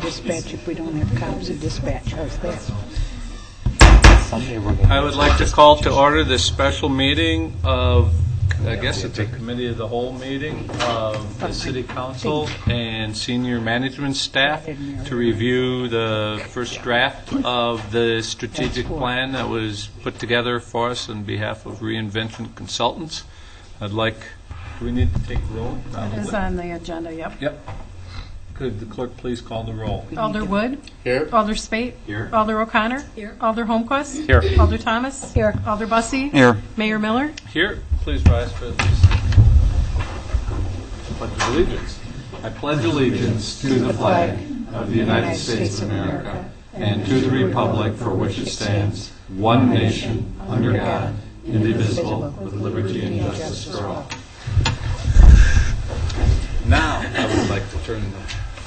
dispatch if we don't have cops in dispatch. How's that? I would like to call to order this special meeting of, I guess it's a committee of the whole meeting of the City Council and senior management staff to review the first draft of the strategic plan that was put together for us on behalf of Reinvention Consultants. I'd like, do we need to take roll? It is on the agenda, yep. Yep. Could the clerk please call the roll? Alder Wood. Here. Alder Spate. Here. Alder O'Connor. Here. Alder Holmquist. Here. Alder Thomas. Here. Alder Bussey. Here. Mayor Miller. Here. Please rise for this. Pledge of allegiance. I pledge allegiance to the flag of the United States of America and to the republic for which it stands, one nation, under God, indivisible, with liberty and justice for all. Now, I would like to turn the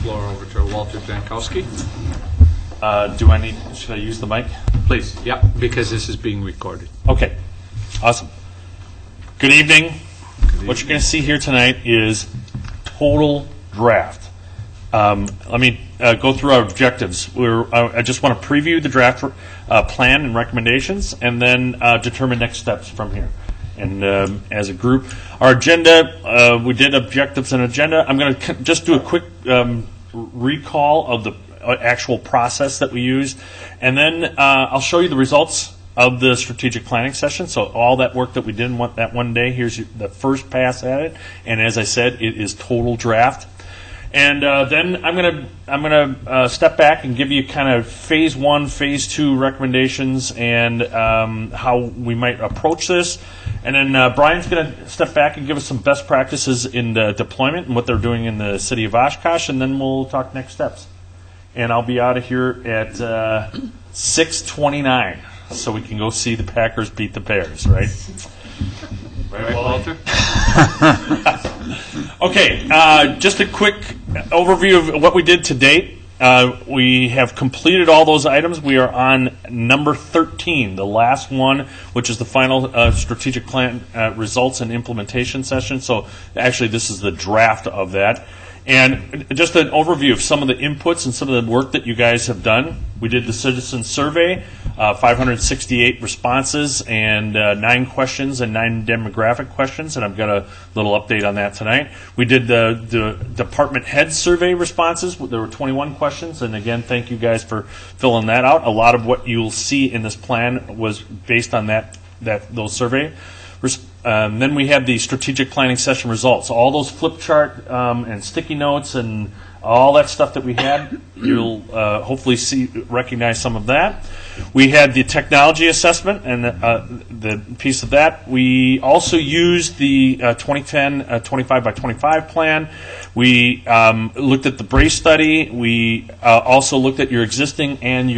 floor over to Walter Jankowski. Should I use the mic? Please, yeah, because this is being recorded. Okay, awesome. Good evening. What you're going to see here tonight is total draft. Let me go through our objectives. I just want to preview the draft plan and recommendations, and then determine next steps from here. And as a group, our agenda, we did objectives and agenda. I'm going to just do a quick recall of the actual process that we used, and then I'll show you the results of the strategic planning session. So all that work that we did that one day, here's the first pass at it. And as I said, it is total draft. And then I'm gonna step back and give you kind of phase 1, phase 2 recommendations and how we might approach this. And then Brian's gonna step back and give us some best practices in the deployment and what they're doing in the city of Oshkosh, and then we'll talk next steps. And I'll be out of here at 6:29, so we can go see the Packers beat the Bears, right? Right, Walter? Okay, just a quick overview of what we did to date. We have completed all those items. We are on number 13, the last one, which is the final strategic plan results and implementation session. So actually this is the draft of that. And just an overview of some of the inputs and some of the work that you guys have done. We did the citizen survey, 568 responses and 9 questions and 9 demographic questions, and I've got a little update on that tonight. We did the department head survey responses. There were 21 questions, and again, thank you guys for filling that out. A lot of what you'll see in this plan was based on those survey. Then we had the strategic planning session results. All those flip chart and sticky notes and all that stuff that we had, you'll hopefully recognize some of that. We had the technology assessment and the piece of that. We also used the 2010 25 by 25 plan. We looked at the Brace study. We also looked at your existing and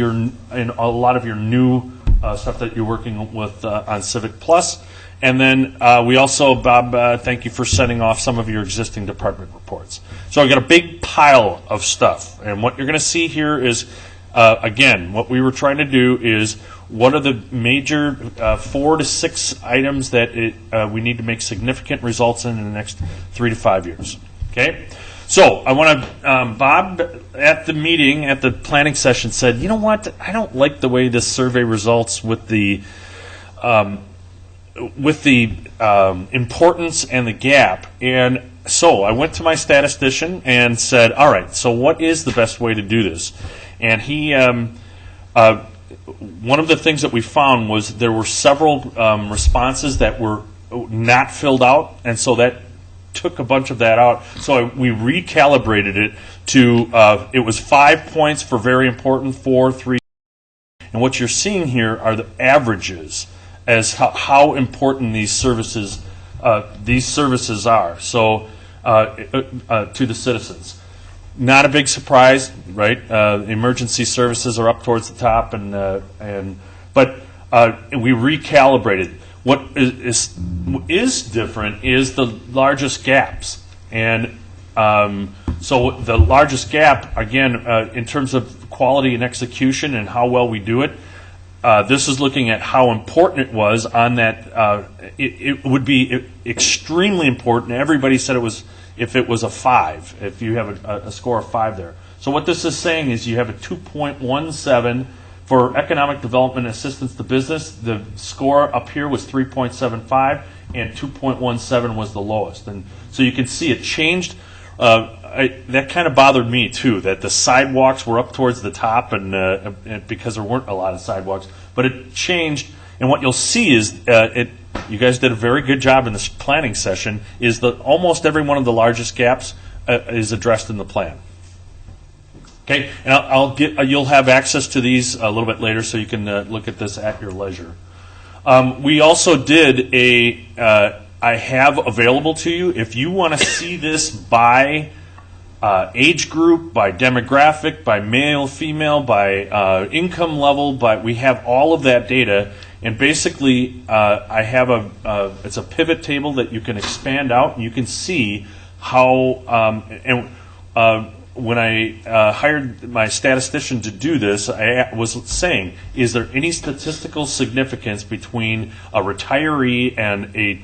a lot of your new stuff that you're working with on Civic Plus. And then we also, Bob, thank you for sending off some of your existing department reports. So I've got a big pile of stuff. And what you're going to see here is, again, what we were trying to do is what are the major 4 to 6 items that we need to make significant results in the next 3 to 5 years. Okay? So I want to, Bob, at the meeting, at the planning session, said, you know what, I don't like the way this survey results with the importance and the gap. And so I went to my statistician and said, all right, so what is the best way to do this? And he, one of the things that we found was there were several responses that were not filled out, and so that took a bunch of that out. So we recalibrated it to, it was 5 points for very important, 4, 3. And what you're seeing here are the averages as how important these services are. So to the citizens, not a big surprise, right? Emergency services are up towards the top, but we recalibrated. What is different is the largest gaps, and so the largest gap again in terms of quality and execution and how well we do it. This is looking at how important it was on that. It would be extremely important. Everybody said it was if it was a 5, if you have a score of 5 there. So what this is saying is you have a 2.17 for economic development assistance to business. The score up here was 3.75, and 2.17 was the lowest. And so you can see it changed. That kind of bothered me too, that the sidewalks were up towards the top, and because there weren't a lot of sidewalks. But it changed, and what you'll see is you guys did a very good job in this planning session. Is that almost every one of the largest gaps is addressed in the plan. Okay, and you'll have access to these a little bit later, so you can look at this at your leisure. We also did I have available to you, if you want to see this by age group, by demographic, by male, female, by income level, we have all of that data. And basically, I have it's a pivot table that you can expand out, and you can see how, when I hired my statistician to do this, I was saying, is there any statistical significance between a retiree and a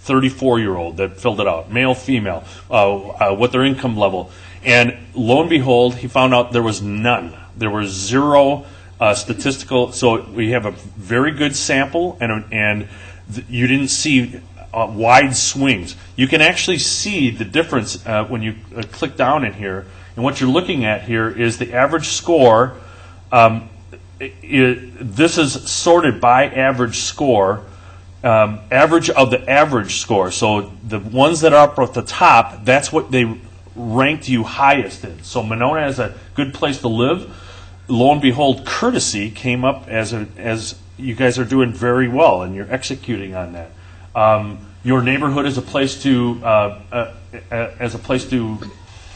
34-year-old that filled it out, male, female, what their income level? And lo and behold, he found out there was none. There was zero statistical. So we have a very good sample, and you didn't see wide swings. You can actually see the difference when you click down in here. And what you're looking at here is the average score. This is sorted by average score, average of the average score. So the ones that are up at the top, that's what they ranked you highest in. So Monona is a good place to live. Lo and behold, courtesy came up as you guys are doing very well, and you're executing on that. Your neighborhood is a place to I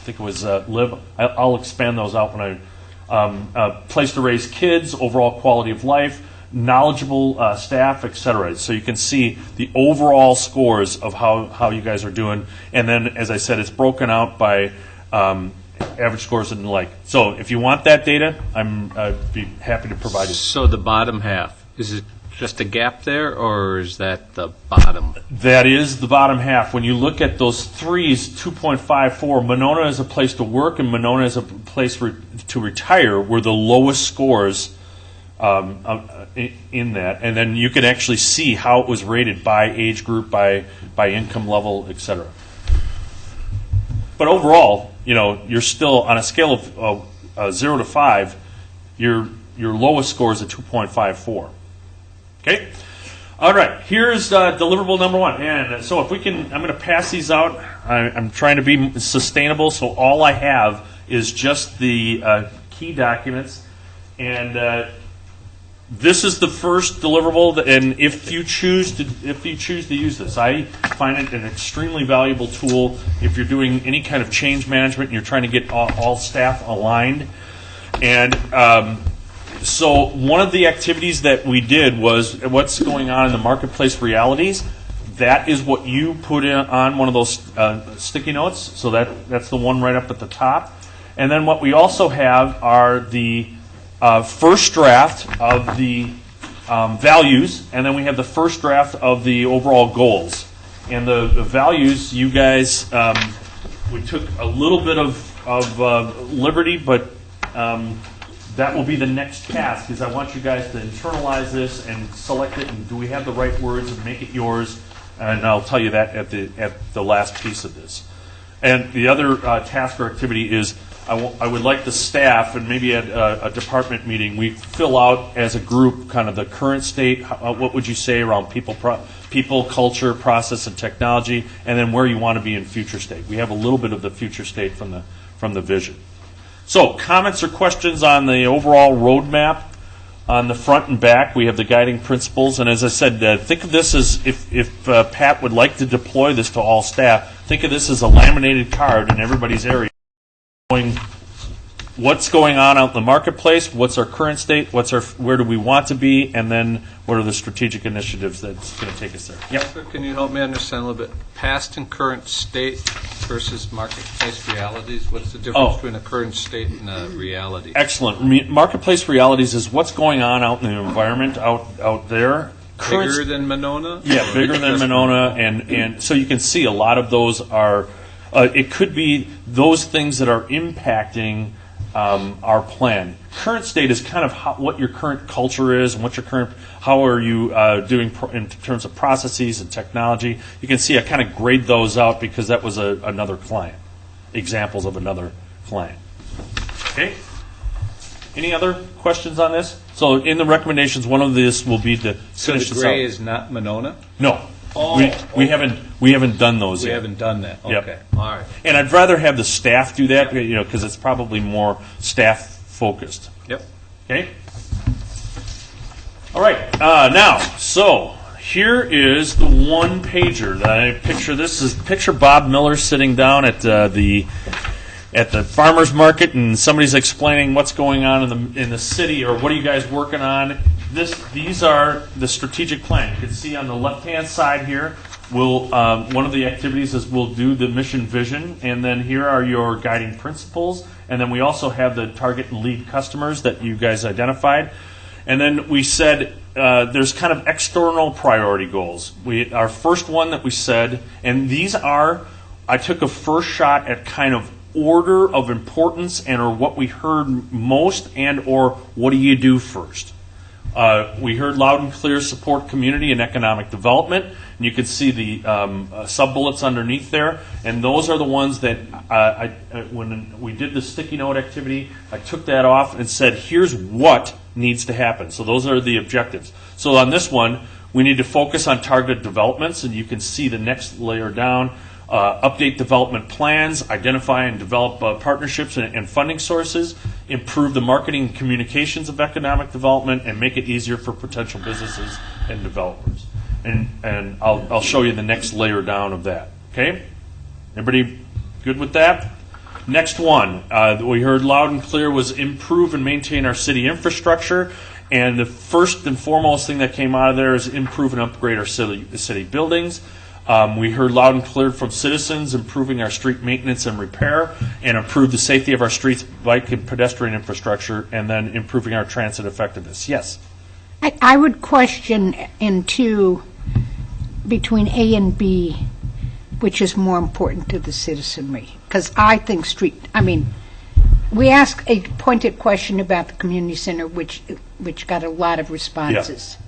think it was live. I'll expand those out when place to raise kids, overall quality of life, knowledgeable staff, etc. So you can see the overall scores of how you guys are doing, and then, as I said, it's broken out by average scores and the like. So if you want that data, I'd be happy to provide it. So the bottom half, is it just a gap there, or is that the bottom? That is the bottom half. When you look at those threes, 2.54, Monona is a place to work and Monona is a place to retire, were the lowest scores in that. And then you can actually see how it was rated by age group, by income level, etc. But overall, you're still on a scale of 0 to 5. Your lowest score is a 2.54. Okay. All right. Here's deliverable number 1. And so if we can, I'm going to pass these out. I'm trying to be sustainable, so all I have is just the key documents. And this is the first deliverable. And if you choose to use this, I find it an extremely valuable tool if you're doing any kind of change management and you're trying to get all staff aligned. And so one of the activities that we did was what's going on in the marketplace realities. That is what you put on one of those sticky notes. So that's the one right up at the top. And then what we also have are the first draft of the values, and then we have the first draft of the overall goals. And the values, you guys, we took a little bit of liberty, but that will be the next task, is I want you guys to internalize this and select it, and do we have the right words and make it yours, and I'll tell you that at the last piece of this. And the other task or activity is I would like the staff, and maybe at a department meeting, we fill out as a group kind of the current state, what would you say around people, culture, process, and technology, and then where you want to be in future state. We have a little bit of the future state from the vision. So, comments or questions on the overall roadmap? On the front and back, we have the guiding principles. And as I said, think of this as, if Pat would like to deploy this to all staff, think of this as a laminated card in everybody's area. What's going on out in the marketplace, what's our current state, where do we want to be, and then what are the strategic initiatives that's going to take us there. Yep. Can you help me understand a little bit? Past and current state versus marketplace realities. What's the difference between a current state and a reality? Excellent. Marketplace realities is what's going on out in the environment out there. Bigger than Monona? Yeah, bigger than Monona, and so you can see a lot of those are. It could be those things that are impacting our plan. Current state is kind of what your current culture is and what your current, how are you doing in terms of processes and technology. You can see I kind of grade those out because that was another client, examples of another client. Okay? Any other questions on this? So in the recommendations, one of this will be to So finish the this gray out. is not Monona? No. Oh, we haven't done those We yet. haven't done that. Yep. Okay. All right. And I'd rather have the staff do that, because it's probably more staff focused. Yep. Okay. All right. Now, so here is the one pager that I picture. Picture Bob Miller sitting down at the farmers market, and somebody's explaining what's going on in the city, or what are you guys working on. These are the strategic plan. You can see on the left-hand side here, one of the activities is we'll do the mission vision, and then here are your guiding principles, and then we also have the target and lead customers that you guys identified. And then we said there's kind of external priority goals. Our first one that we said, and these are, I took a first shot at kind of order of importance and or what we heard most and or what do you do first. We heard loud and clear support community and economic development. And you can see the sub-bullets underneath there. And those are the ones that when we did the sticky note activity, I took that off and said, here's what needs to happen. So those are the objectives. So on this one, we need to focus on targeted developments. And you can see the next layer down. Update development plans, identify and develop partnerships and funding sources, improve the marketing and communications of economic development, and make it easier for potential businesses and developers. And I'll show you the next layer down of that. Okay? Everybody good with that? Next one, we heard loud and clear, was improve and maintain our city infrastructure. And the first and foremost thing that came out of there is improve and upgrade our city buildings. We heard loud and clear from citizens, improving our street maintenance and repair, and improve the safety of our streets, bike and pedestrian infrastructure, and then improving our transit effectiveness. Yes? I would question in two, between A and B, which is more important to the citizenry. Because I think we asked a pointed question about the community center, which got a lot of responses. Yeah.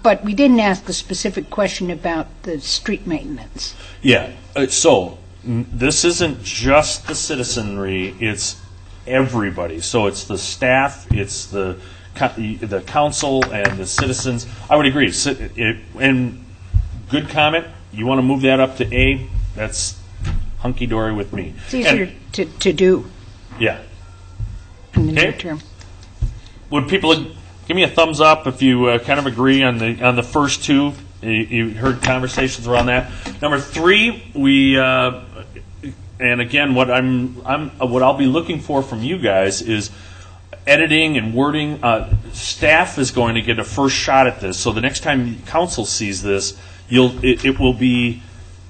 But we didn't ask a specific question about the street maintenance. Yeah. So this isn't just the citizenry; it's everybody. So it's the staff, it's the council, and the citizens. I would agree. And good comment. You want to move that up to A? That's hunky dory with me. It's easier to do. Yeah. In the near term. Would people give me a thumbs up if you kind of agree on the first two? You heard conversations around that. Number 3, we and again, what I'll be looking for from you guys is editing and wording. Staff is going to get a first shot at this, so the next time council sees this, it will be,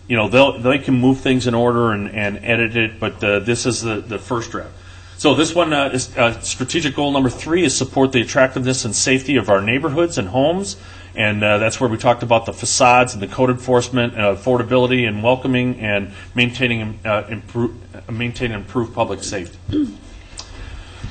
they can move things in order and edit it, but this is the first draft. So this one is strategic goal number 3 is support the attractiveness and safety of our neighborhoods and homes, and that's where we talked about the facades and the code enforcement, affordability and welcoming, and maintain improved public safety.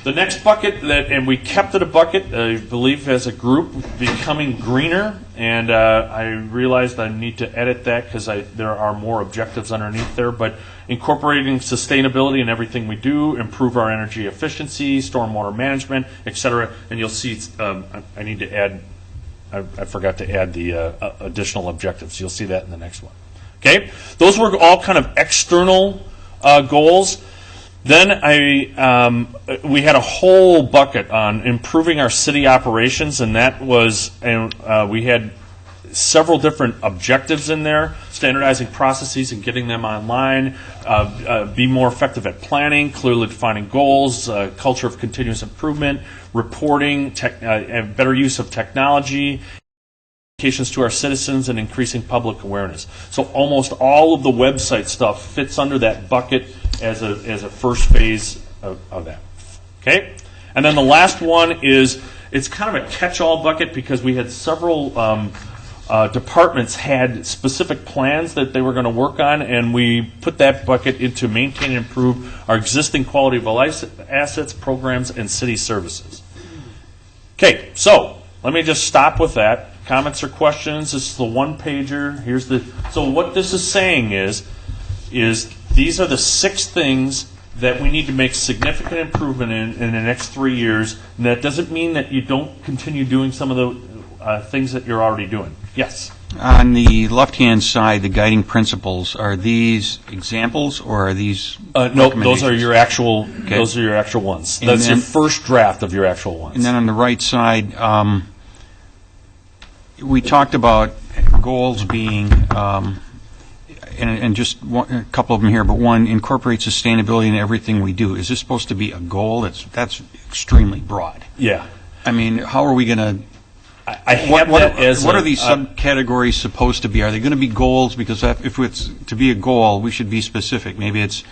The next bucket, and we kept it a bucket, I believe, as a group, becoming greener, and I realized I need to edit that because there are more objectives underneath there, but incorporating sustainability in everything we do, improve our energy efficiency, stormwater management, etc. And you'll see I need to add, I forgot to add the additional objectives. You'll see that in the next one. Okay? Those were all kind of external goals. Then we had a whole bucket on improving our city operations, and that was, we had several different objectives in there: standardizing processes and getting them online, be more effective at planning, clearly defining goals, culture of continuous improvement, reporting, better use of technology, communications to our citizens, and increasing public awareness. So almost all of the website stuff fits under that bucket as a first phase of that. Okay? And then the last one is, it's kind of a catch-all bucket because we had several departments had specific plans that they were going to work on, and we put that bucket into maintain and improve our existing quality of life assets, programs, and city services. Okay, so let me just stop with that. Comments or questions? This is the one-pager. So what this is saying is these are the 6 things that we need to make significant improvement in the next 3 years. And that doesn't mean that you don't continue doing some of the things that you're already doing. Yes? On the left-hand side, the guiding principles, are these examples or are these No, those are your actual. Okay. Those are your actual ones. And That's then- your first draft of your actual ones. And then on the right side, we talked about goals being, and just a couple of them here, but one, incorporate sustainability in everything we do. Is this supposed to be a goal? That's extremely broad. Yeah. I mean, how are we going to, I have that as what a- are these subcategories supposed to be? Are they going to be goals? Because if it's to be a goal, we should be specific. Maybe it's,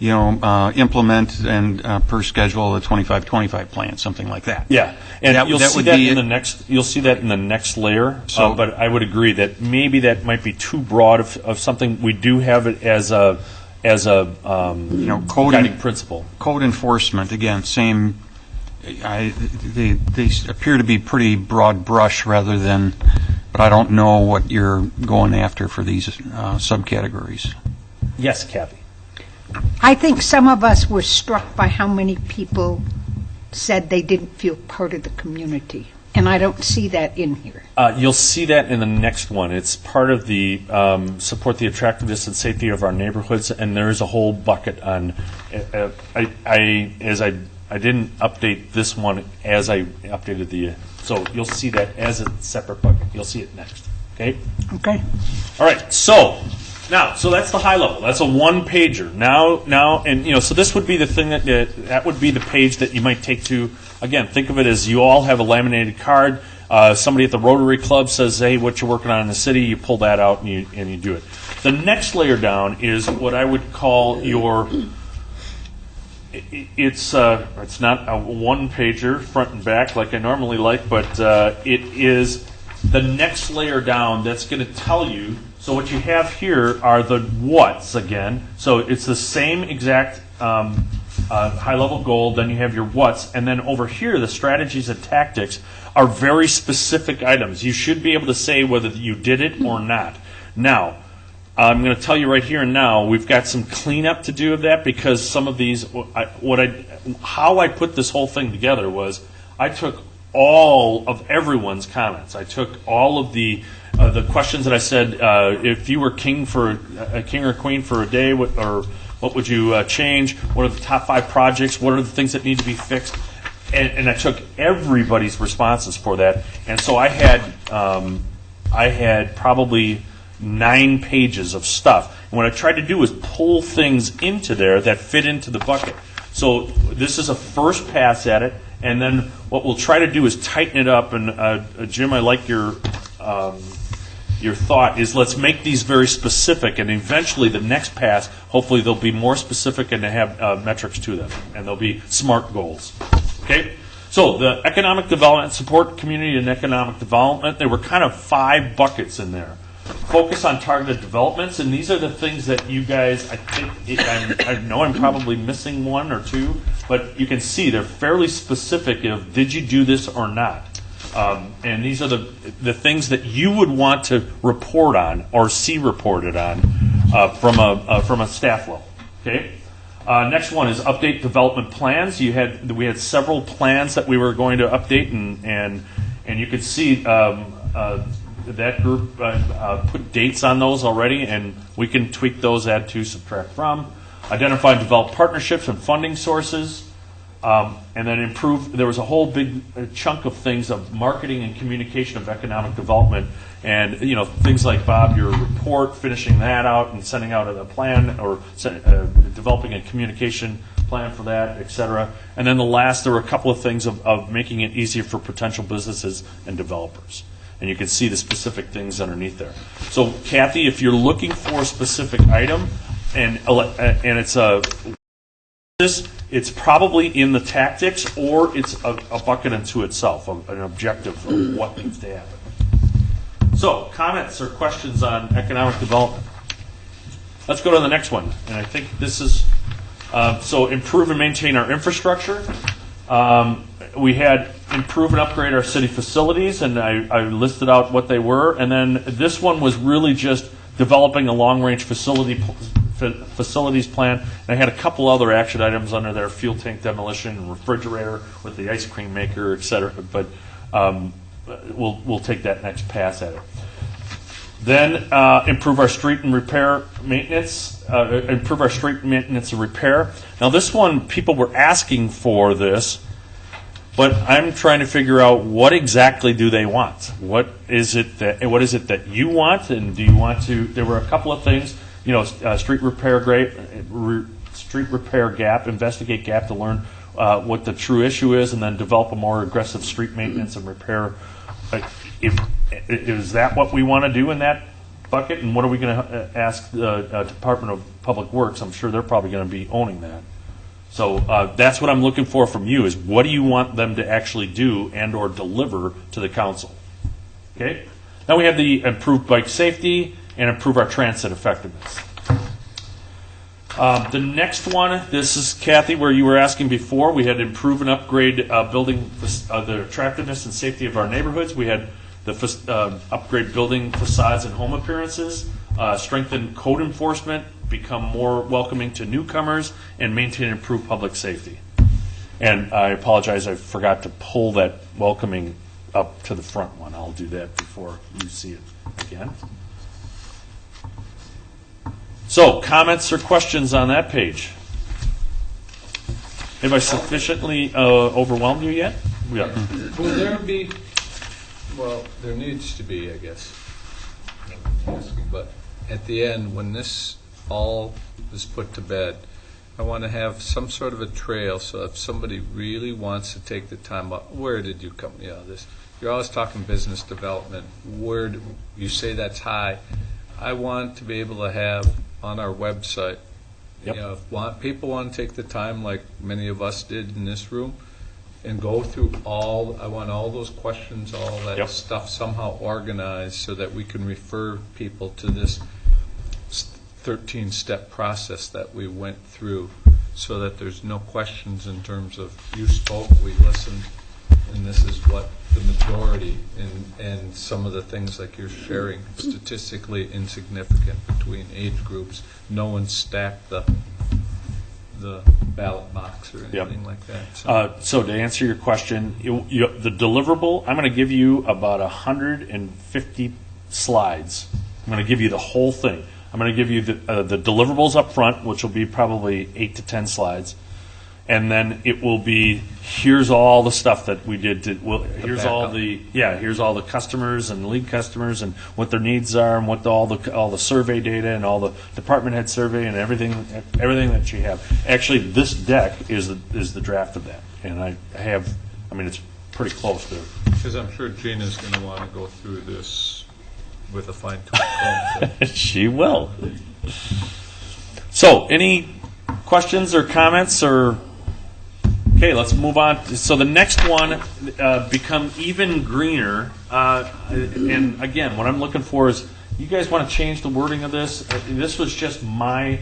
implement and per schedule the 25-25 plan, something like that. Yeah, and you'll see would that be in it. the next. You'll see that in the next layer. So- But I would agree that maybe that might be too broad of something. We do have it as a Code guiding principle. Code enforcement, again, same. They appear to be pretty broad brush rather than, but I don't know what you're going after for these subcategories. Yes, Kathy. I think some of us were struck by how many people said they didn't feel part of the community, and I don't see that in here. You'll see that in the next one. It's part of the support the attractiveness and safety of our neighborhoods, and there is a whole bucket on. I didn't update this one as I updated the. So you'll see that as a separate bucket. You'll see it next. Okay. Okay. All right. So that's the high level. That's a one-pager. Now, and so this would be the thing that would be the page that you might take to. Again, think of it as you all have a laminated card. Somebody at the Rotary Club says, "Hey, what you working on in the city?" You pull that out and you do it. The next layer down is what I would call your. It's not a one-pager front and back like I normally like, but it is the next layer down that's going to tell you. So what you have here are the what's again. So it's the same exact high-level goal. Then you have your what's, and then over here the strategies and tactics are very specific items. You should be able to say whether you did it or not. Now, I'm going to tell you right here and now, we've got some cleanup to do of that because some of these, how I put this whole thing together was I took all of everyone's comments. I took all of the questions that I said, if you were king or queen for a day, what would you change? What are the top 5 projects? What are the things that need to be fixed? And I took everybody's responses for that. And so I had probably 9 pages of stuff. And what I tried to do was pull things into there that fit into the bucket. So this is a first pass at it, and then what we'll try to do is tighten it up. And Jim, I like your thought is let's make these very specific, and eventually the next pass, hopefully they'll be more specific and they have metrics to them, and they'll be SMART goals. Okay? So the economic development, support community and economic development, there were kind of 5 buckets in there. Focus on targeted developments, and these are the things that you guys, I know I'm probably missing 1 or 2, but you can see they're fairly specific of did you do this or not. And these are the things that you would want to report on or see reported on from a staff level. Okay. Next one is update development plans. We had several plans that we were going to update, and you could see that group put dates on those already, and we can tweak those, add to, subtract from. Identify and develop partnerships and funding sources. And then improve. There was a whole big chunk of things of marketing and communication of economic development, and things like Bob, your report, finishing that out and sending out a plan or developing a communication plan for that, etc. And then there were a couple of things of making it easier for potential businesses and developers. And you can see the specific things underneath there. So, Kathy, if you're looking for a specific item, and it's probably in the tactics, or it's a bucket unto itself, an objective of what needs to happen. So, comments or questions on economic development? Let's go to the next one. And I think this is, so improve and maintain our infrastructure. We had improve and upgrade our city facilities, and I listed out what they were. And then this one was really just developing a long-range facilities plan. And I had a couple other action items under there: fuel tank demolition, and refrigerator with the ice cream maker, etc. But we'll take that next pass at it. Then improve our street and repair maintenance. Improve our street maintenance and repair. Now this one, people were asking for this, but I'm trying to figure out what exactly do they want. What is it that you want, and do you want to? There were a couple of things. Street repair gap, investigate gap to learn what the true issue is, and then develop a more aggressive street maintenance and repair. Is that what we want to do in that bucket? And what are we going to ask the Department of Public Works? I'm sure they're probably going to be owning that. So that's what I'm looking for from you, is what do you want them to actually do and or deliver to the council? Okay? Now we have the improved bike safety and improve our transit effectiveness. The next one, this is, Kathy, where you were asking before. We had improve and upgrade building the attractiveness and safety of our neighborhoods. We had the upgrade building facades and home appearances, strengthen code enforcement, become more welcoming to newcomers, and maintain and improve public safety. And I apologize, I forgot to pull that welcoming up to the front one. I'll do that before you see it again. So, comments or questions on that page? Have I sufficiently overwhelmed you yet? Yeah. Will there be, well, there needs to be, I guess, but at the end, when this all is put to bed, I want to have some sort of a trail, so if somebody really wants to take the time, where did you come? This. You're always talking business development. Where do you say that's high? I want to be able to have on our website, Yep. If people want to take the time, like many of us did in this room, and go through I want all those questions, all that Yep. stuff somehow organized so that we can refer people to this 13-step process that we went through, so that there's no questions in terms of you spoke, we listened, and this is what the majority, and some of the things like you're sharing, statistically insignificant between age groups. No one stacked the ballot box or anything like that. So to answer your question, the deliverable, I'm going to give you about 150 slides. I'm going to give you the whole thing. I'm going to give you the deliverables up front, which will be probably 8 to 10 slides. And then it will be, here's all the stuff that we did. Here's all the customers and lead customers and what their needs are, and what all the survey data and all the department head survey and everything that you have. Actually, this deck is the draft of that, and it's pretty close to. Because I'm sure Gina's going to want to go through this with a fine-tooth comb. So. She will. So, any questions or comments or? Okay, let's move on. So the next one, become even greener. And again, what I'm looking for is, you guys want to change the wording of this? This was just my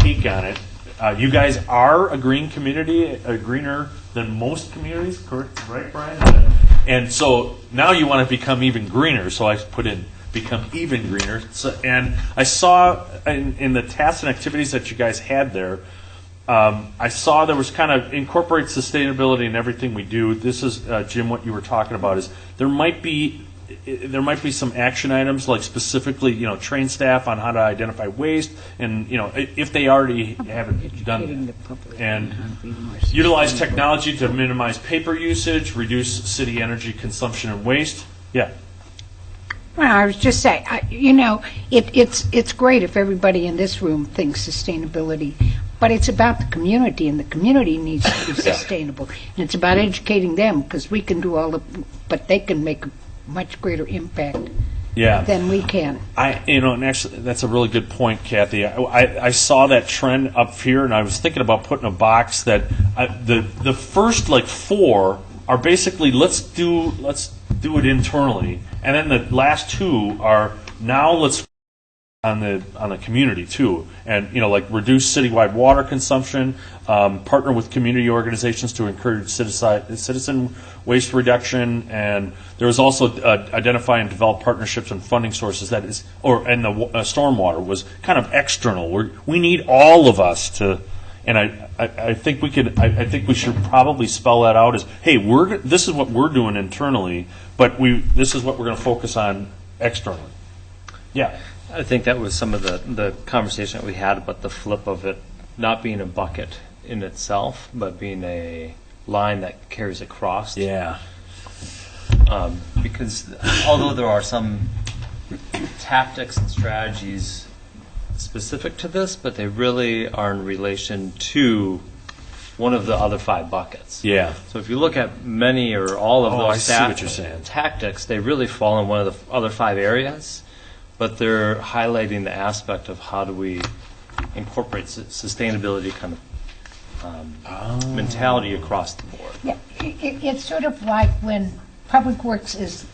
take on it. You guys are a green community, greener than most communities, correct? Right, Brian? And so now you want to become even greener. So I put in become even greener. So, and I saw in the tasks and activities that you guys had there, I saw there was kind of incorporate sustainability in everything we do. This is, Jim, what you were talking about is there might be some action items, like specifically, train staff on how to identify waste, and if they already haven't done that, and utilize technology to minimize paper usage, reduce city energy consumption and waste. Yeah. Well, I was just saying, it's great if everybody in this room thinks sustainability, but it's about the community, and the community needs to be sustainable. And it's about educating them, because we can do but they can make a much greater impact than we can. And actually, that's a really good point, Kathy. I saw that trend up here, and I was thinking about putting a box that the first 4 are basically let's do do it internally. And then the last two are now let's on the community too, and like reduce citywide water consumption, partner with community organizations to encourage citizen waste reduction, and there was also identify and develop partnerships and funding sources. And the stormwater was kind of external. We need all of us to, and I think we could. I think we should probably spell that out as, hey, this is what we're doing internally, but this is what we're going to focus on externally. Yeah. I think that was some of the conversation that we had about the flip of it not being a bucket in itself, but being a line that carries across. Yeah. Because although there are some tactics and strategies specific to this, but they really are in relation to one of the other 5 buckets. Yeah. So if you look at many or all of I those see what you're saying. tactics, they really fall in one of the other 5 areas. But they're highlighting the aspect of how do we incorporate sustainability kind of mentality across the board. Yeah, it's sort of like when Public Works is,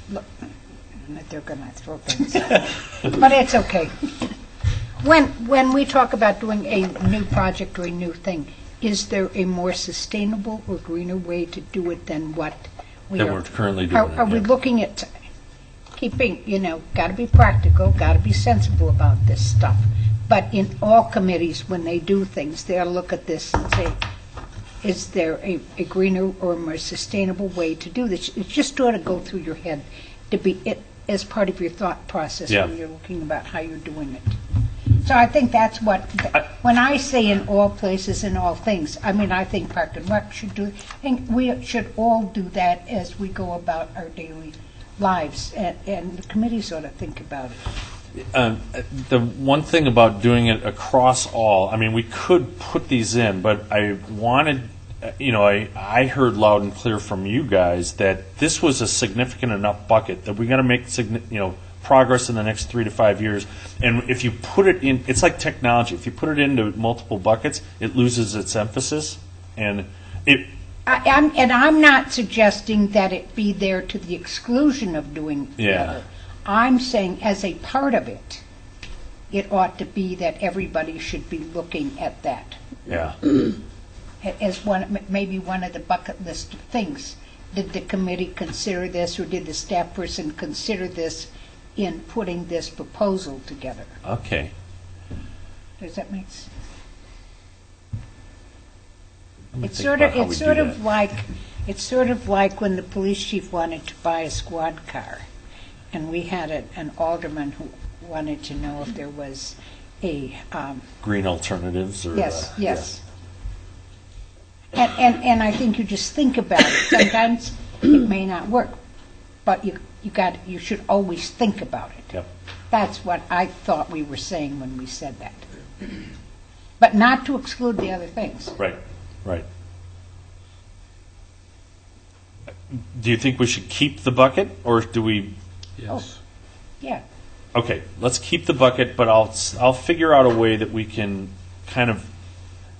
they're going to throw things out, but it's okay. When we talk about doing a new project or a new thing, is there a more sustainable or greener way to do it than what we're currently doing? Are we looking at keeping, got to be practical, got to be sensible about this stuff. But in all committees, when they do things, they'll look at this and say, is there a greener or more sustainable way to do this? It just ought to go through your head to be it as part of your thought process when you're looking about how you're doing it. So I think that's what, when I say in all places, in all things, I think Park and Rec should do, I think we should all do that as we go about our daily lives, and the committees ought to think about it. The one thing about doing it across all, we could put these in, but I wanted, I heard loud and clear from you guys that this was a significant enough bucket that we got to make, progress in the next 3 to 5 years. And if you put it in, it's like technology. If you put it into multiple buckets, it loses its emphasis, and I'm not suggesting that it be there to the exclusion of doing the other. I'm saying as a part of it, it ought to be that everybody should be looking at that. Yeah. As maybe one of the bucket list of things. Did the committee consider this, or did the staff person consider this in putting this proposal together? Okay. Does that make sense? It's sort of like when the police chief wanted to buy a squad car, and we had an alderman who wanted to know if there was a green alternatimes. Or, yes. And I think you just think about it. Sometimes it may not work, but you should always think about it. Yep. That's what I thought we were saying when we said that, but not to exclude the other things. Right. Do you think we should keep the bucket, or do we? Yes. Yeah. Okay, let's keep the bucket, but I'll figure out a way that we can kind of,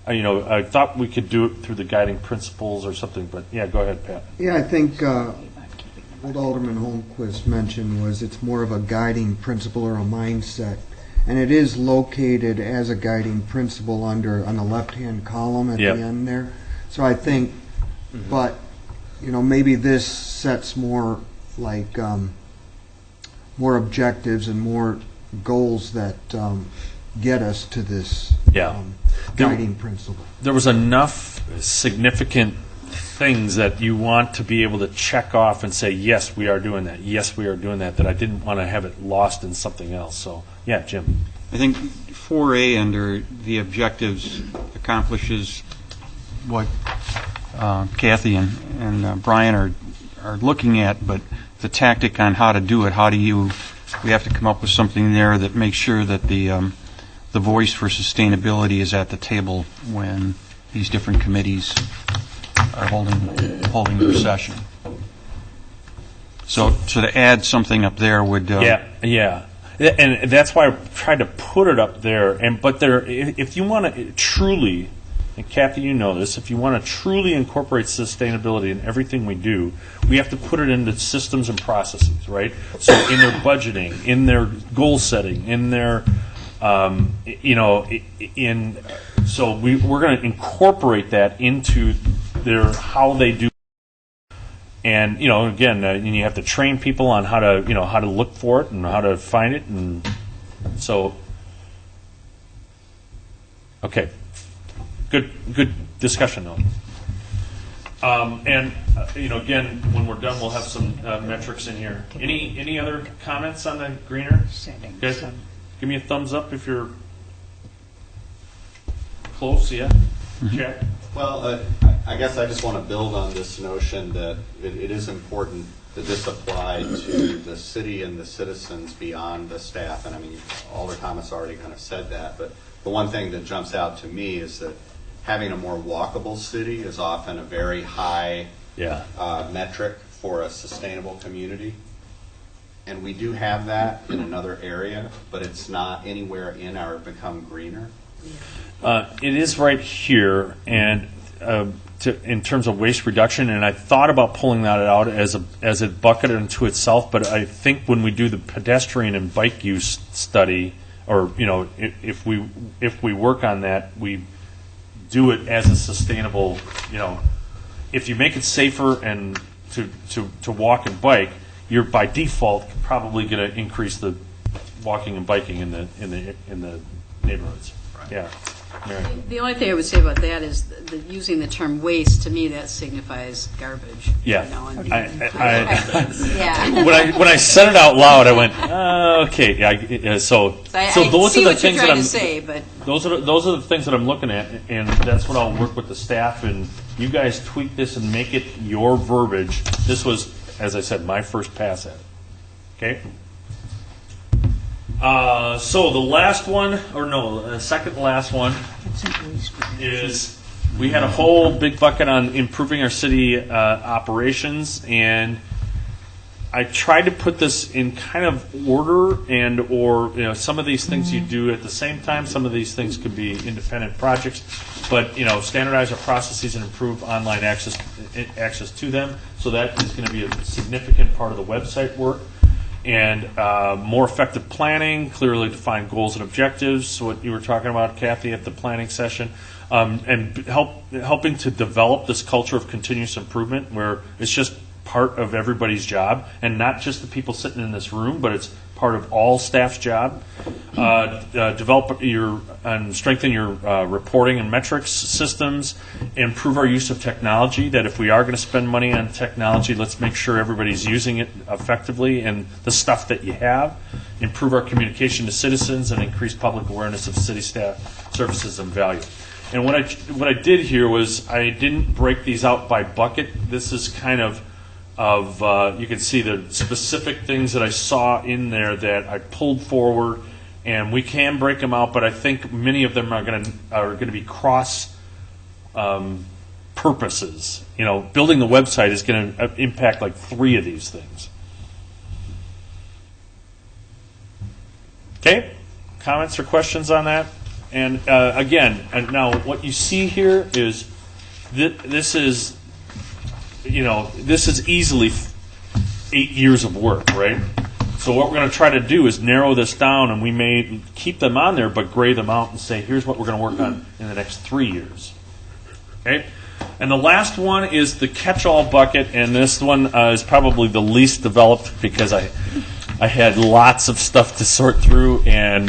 I thought we could do it through the guiding principles or something, but yeah, go ahead, Pat. Yeah, I think what Alderman Holmquist mentioned was it's more of a guiding principle or a mindset, and it is located as a guiding principle on the left-hand column at the end there. So I think, but maybe this sets more like more objectives and more goals that get us to this guiding principle. There was enough significant things that you want to be able to check off and say, yes, we are doing that. Yes, we are doing that. That I didn't want to have it lost in something else. So, yeah, Jim. I think 4A under the objectives accomplishes what Kathy and Brian are looking at, but the tactic on how to do it, we have to come up with something there that makes sure that the voice for sustainability is at the table when these different committees are holding their session. So to add something up there would yeah. And that's why I tried to put it up there. But if you want to truly and Kathy, you know this, if you want to truly incorporate sustainability in everything we do, we have to put it into systems and processes, right? So in their budgeting, in their goal setting, in their, so we're going to incorporate that into how they do. And again, and you have to train people on how to look for it and how to find it, and so. Okay, good discussion though. And again, when we're done, we'll have some metrics in here. Any other comments on the greener? Guys, give me a thumbs up if you're close. Yeah, Jack. Well, I guess I just want to build on this notion that it is important that this apply to the city and the citizens beyond the staff. And I mean, Alder Thomas already kind of said that, but the one thing that jumps out to me is that having a more walkable city is often a very high metric for a sustainable community. And we do have that in another area, but it's not anywhere in our Become Greener. It is right here, and in terms of waste reduction, and I thought about pulling that out as a bucket unto itself, but I think when we do the pedestrian and bike use study, or if we work on that, we do it as a sustainable. If you make it safer and to walk and bike, you're by default probably going to increase the walking and biking in the neighborhoods. Right. Yeah. Mary. The only thing I would say about that is using the term waste, to me, that signifies garbage. Yeah. Yeah. When I said it out loud, I went, okay. Yeah. So those are the things that I'm saying. But those are the things that I'm looking at, and that's what I'll work with the staff, and you guys tweak this and make it your verbiage. This was, as I said, my first pass at it. Okay. So the last one, the second to last one is we had a whole big bucket on improving our city operations, and I tried to put this in kind of order, or some of these things you do at the same time. Some of these things could be independent projects, but standardize our processes and improve online access to them. So that is going to be a significant part of the website work. And more effective planning, clearly defined goals and objectives, what you were talking about, Kathy, at the planning session, and helping to develop this culture of continuous improvement where it's just part of everybody's job, and not just the people sitting in this room, but it's part of all staff's job. Develop and strengthen your reporting and metrics systems. Improve our use of technology. That if we are going to spend money on technology, let's make sure everybody's using it effectively and the stuff that you have. Improve our communication to citizens and increase public awareness of city staff services and value. And what I did here was I didn't break these out by bucket. This is kind of you can see the specific things that I saw in there that I pulled forward, and we can break them out, but I think many of them are going to be cross purposes. Building the website is going to impact like 3 of these things. Okay, comments or questions on that? And again, now what you see here is this is. This is easily 8 years of work, right? So what we're going to try to do is narrow this down, and we may keep them on there, but gray them out and say, here's what we're going to work on in the next 3 years. Okay? And the last one is the catch-all bucket, and this one is probably the least developed because I had lots of stuff to sort through, and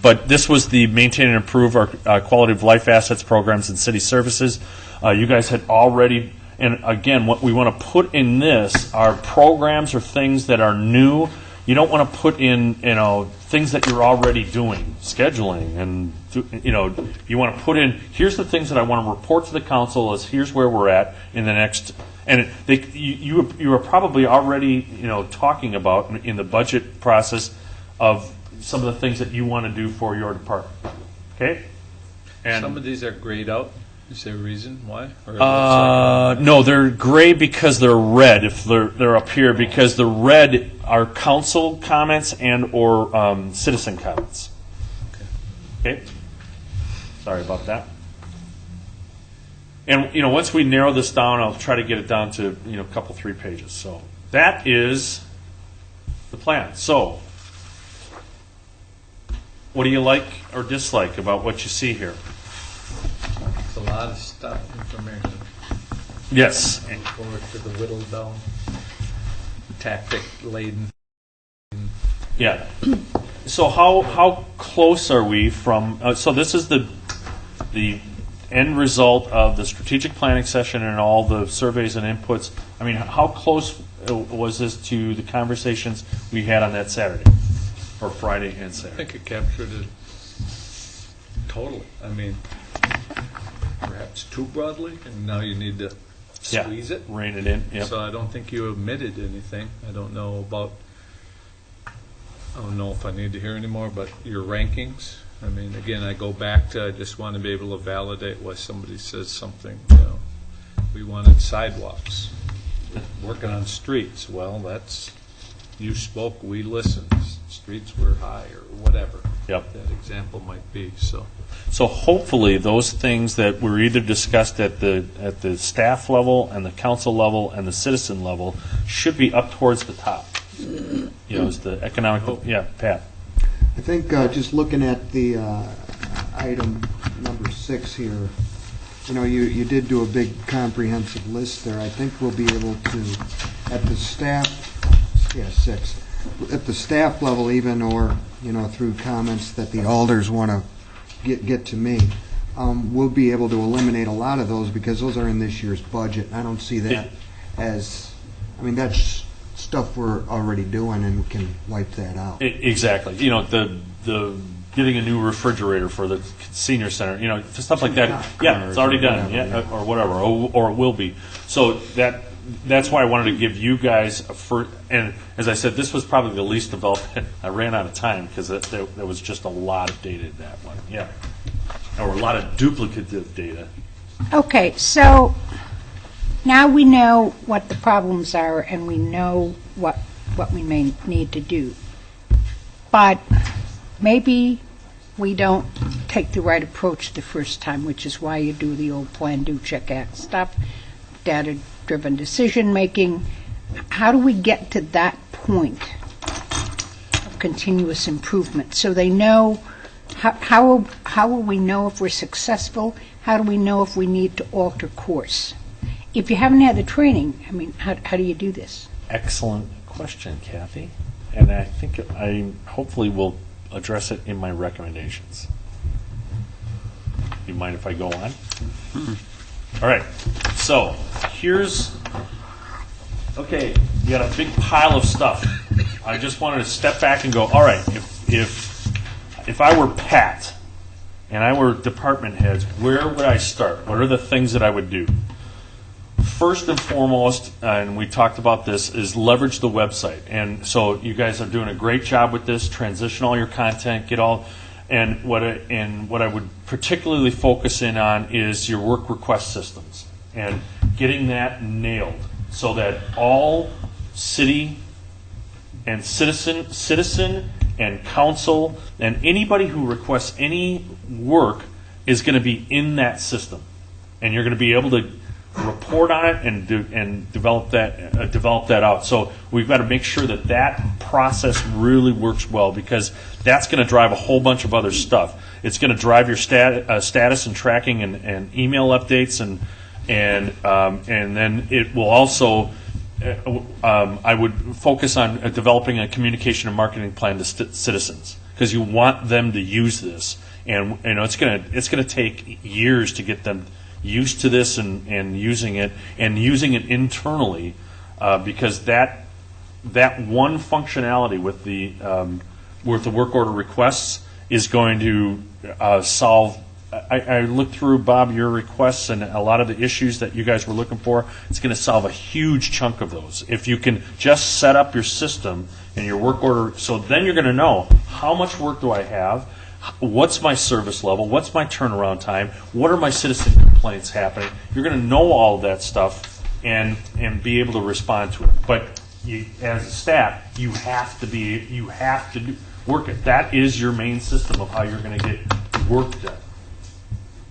but this was the maintain and improve our quality of life assets, programs, and city services. You guys had already. And again, what we want to put in this are programs or things that are new. You don't want to put in, things that you're already doing, scheduling, and you want to put in. Here's the things that I want to report to the council. As here's where we're at in the next. And you are probably already talking about in the budget process of some of the things that you want to do for your department. Okay. And some of these are grayed out. Is there a reason why? No, they're gray because they're red. If they're up here, because the red are council comments and or citizen comments. Okay. Sorry about that. And, once we narrow this down, I'll try to get it down to, a couple, 3 pages. So that is the plan. So what do you like or dislike about what you see here? It's a lot of stuff, information. Yes. Look forward to the whittled down, tactic laden. Yeah. So how close are we from? So this is the end result of the strategic planning session and all the surveys and inputs. I mean, how close was this to the conversations we had on that Saturday or Friday and I Saturday? think it captured it totally. I mean, perhaps too broadly, and now you need to squeeze it. Rein it in. Yep. So I don't think you omitted anything. I don't know if I need to hear any more, but your rankings. I mean, again, I go back to, I just want to be able to validate why somebody says something, we wanted sidewalks, working on streets. Well, that's, you spoke, we listened. Streets were high or whatever. Yep. That example might be, so. So hopefully those things that were either discussed at the staff level and the council level and the citizen level should be up towards the top. As the economic, Pat. I think just looking at the item number 6 here, you did do a big comprehensive list there. I think we'll be able to, at the staff, 6, at the staff level even, or, through comments that the alders want to get to me, we'll be able to eliminate a lot of those because those are in this year's budget. I don't see that as, that's stuff we're already doing, and we can wipe that out. Exactly. The getting a new refrigerator for the senior center, stuff like that. Yeah, it's already done. Or whatever, or it will be. So that's why I wanted to give you guys and as I said, this was probably the least developed. I ran out of time because there was just a lot of data in that one. Yeah, or a lot of duplicative data. Okay, so now we know what the problems are and we know what we may need to do. But maybe we don't take the right approach the first time, which is why you do the old plan, do, check, act stuff, data-driven decision-making. How do we get to that point of continuous improvement so they know how will we know if we're successful? How do we know if we need to alter course? If you haven't had the training, how do you do this? Excellent question, Kathy. And I think I hopefully will address it in my recommendations. You mind if I go on? All right. So here's, okay, you got a big pile of stuff. I just wanted to step back and go, all right, if I were Pat and I were department heads, where would I start? What are the things that I would do? First and foremost, and we talked about this, is leverage the website. And so you guys are doing a great job with this. Transition all your content, get all. And what I would particularly focus in on is your work request systems and getting that nailed so that all city and citizen and council and anybody who requests any work is going to be in that system, and you're going to be able to report on it and develop that out. So we've got to make sure that process really works well, because that's going to drive a whole bunch of other stuff. It's going to drive your status and tracking and email updates and then it will also. I would focus on developing a communication and marketing plan to citizens, because you want them to use this, and it's going to take years to get them used to this and using it internally, because that one functionality with the work order requests is going to solve. I looked through, Bob, your requests and a lot of the issues that you guys were looking for. It's going to solve a huge chunk of those if you can just set up your system and your work order. So then you're going to know, how much work do I have? What's my service level? What's my turnaround time? What are my citizen complaints happening? You're going to know all of that stuff and be able to respond to it. But as a staff, you have to work it. That is your main system of how you're going to get work done.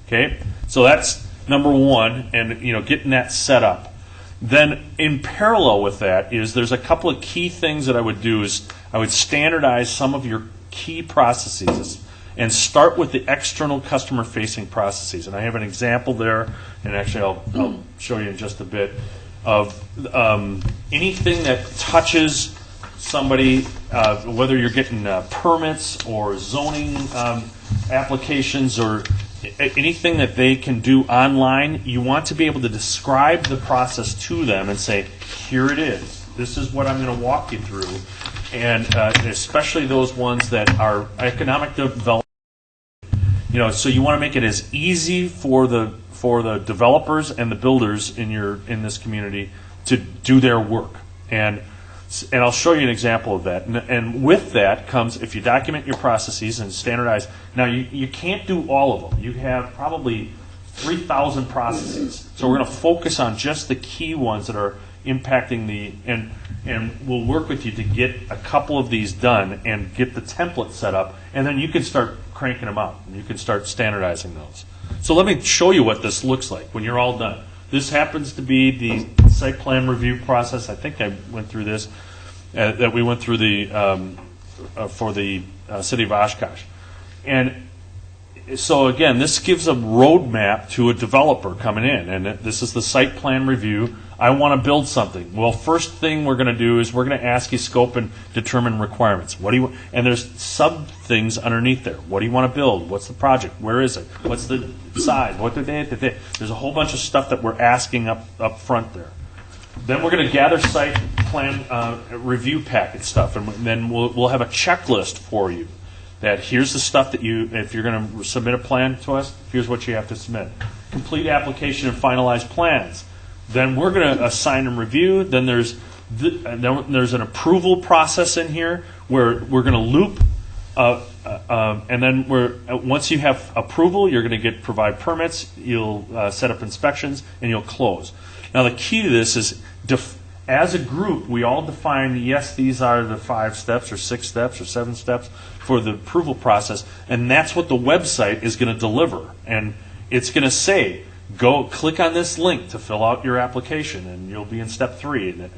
Okay, so that's number one, and getting that set up. Then in parallel with that is there's a couple of key things that I would do is I would standardize some of your key processes and start with the external customer-facing processes. And I have an example there, and actually I'll show you in just a bit, of anything that touches somebody, whether you're getting permits or zoning applications or anything that they can do online. You want to be able to describe the process to them and say, here it is. This is what I'm going to walk you through. And especially those ones that are economic development. So you want to make it as easy for the developers and the builders in this community to do their work. And I'll show you an example of that. And with that comes, if you document your processes and standardize, now you can't do all of them. You have probably 3,000 processes. So we're going to focus on just the key ones that are impacting and we'll work with you to get a couple of these done and get the template set up, and then you can start cranking them out, and you can start standardizing those. So let me show you what this looks like when you're all done. This happens to be the site plan review process. I think I went through this, that we went through for the city of Oshkosh. And so again, this gives a roadmap to a developer coming in, and this is the site plan review. I want to build something. Well, first thing we're going to do is we're going to ask you scope and determine requirements. What do you? And there's sub things underneath there. What do you want to build? What's the project? Where is it? What's the size? What do they? There's a whole bunch of stuff that we're asking up front there. Then we're going to gather site plan review packet stuff, and then we'll have a checklist for you. That here's the stuff that if you're going to submit a plan to us, here's what you have to submit. Complete application and finalize plans. Then we're going to assign and review. Then there's an approval process in here where we're going to loop, and then once you have approval, you're going to provide permits. You'll set up inspections, and you'll close. Now the key to this is as a group, we all define, yes, these are the 5 steps or 6 steps or 7 steps for the approval process, and that's what the website is going to deliver. And it's going to say, go click on this link to fill out your application, and you'll be in step 3,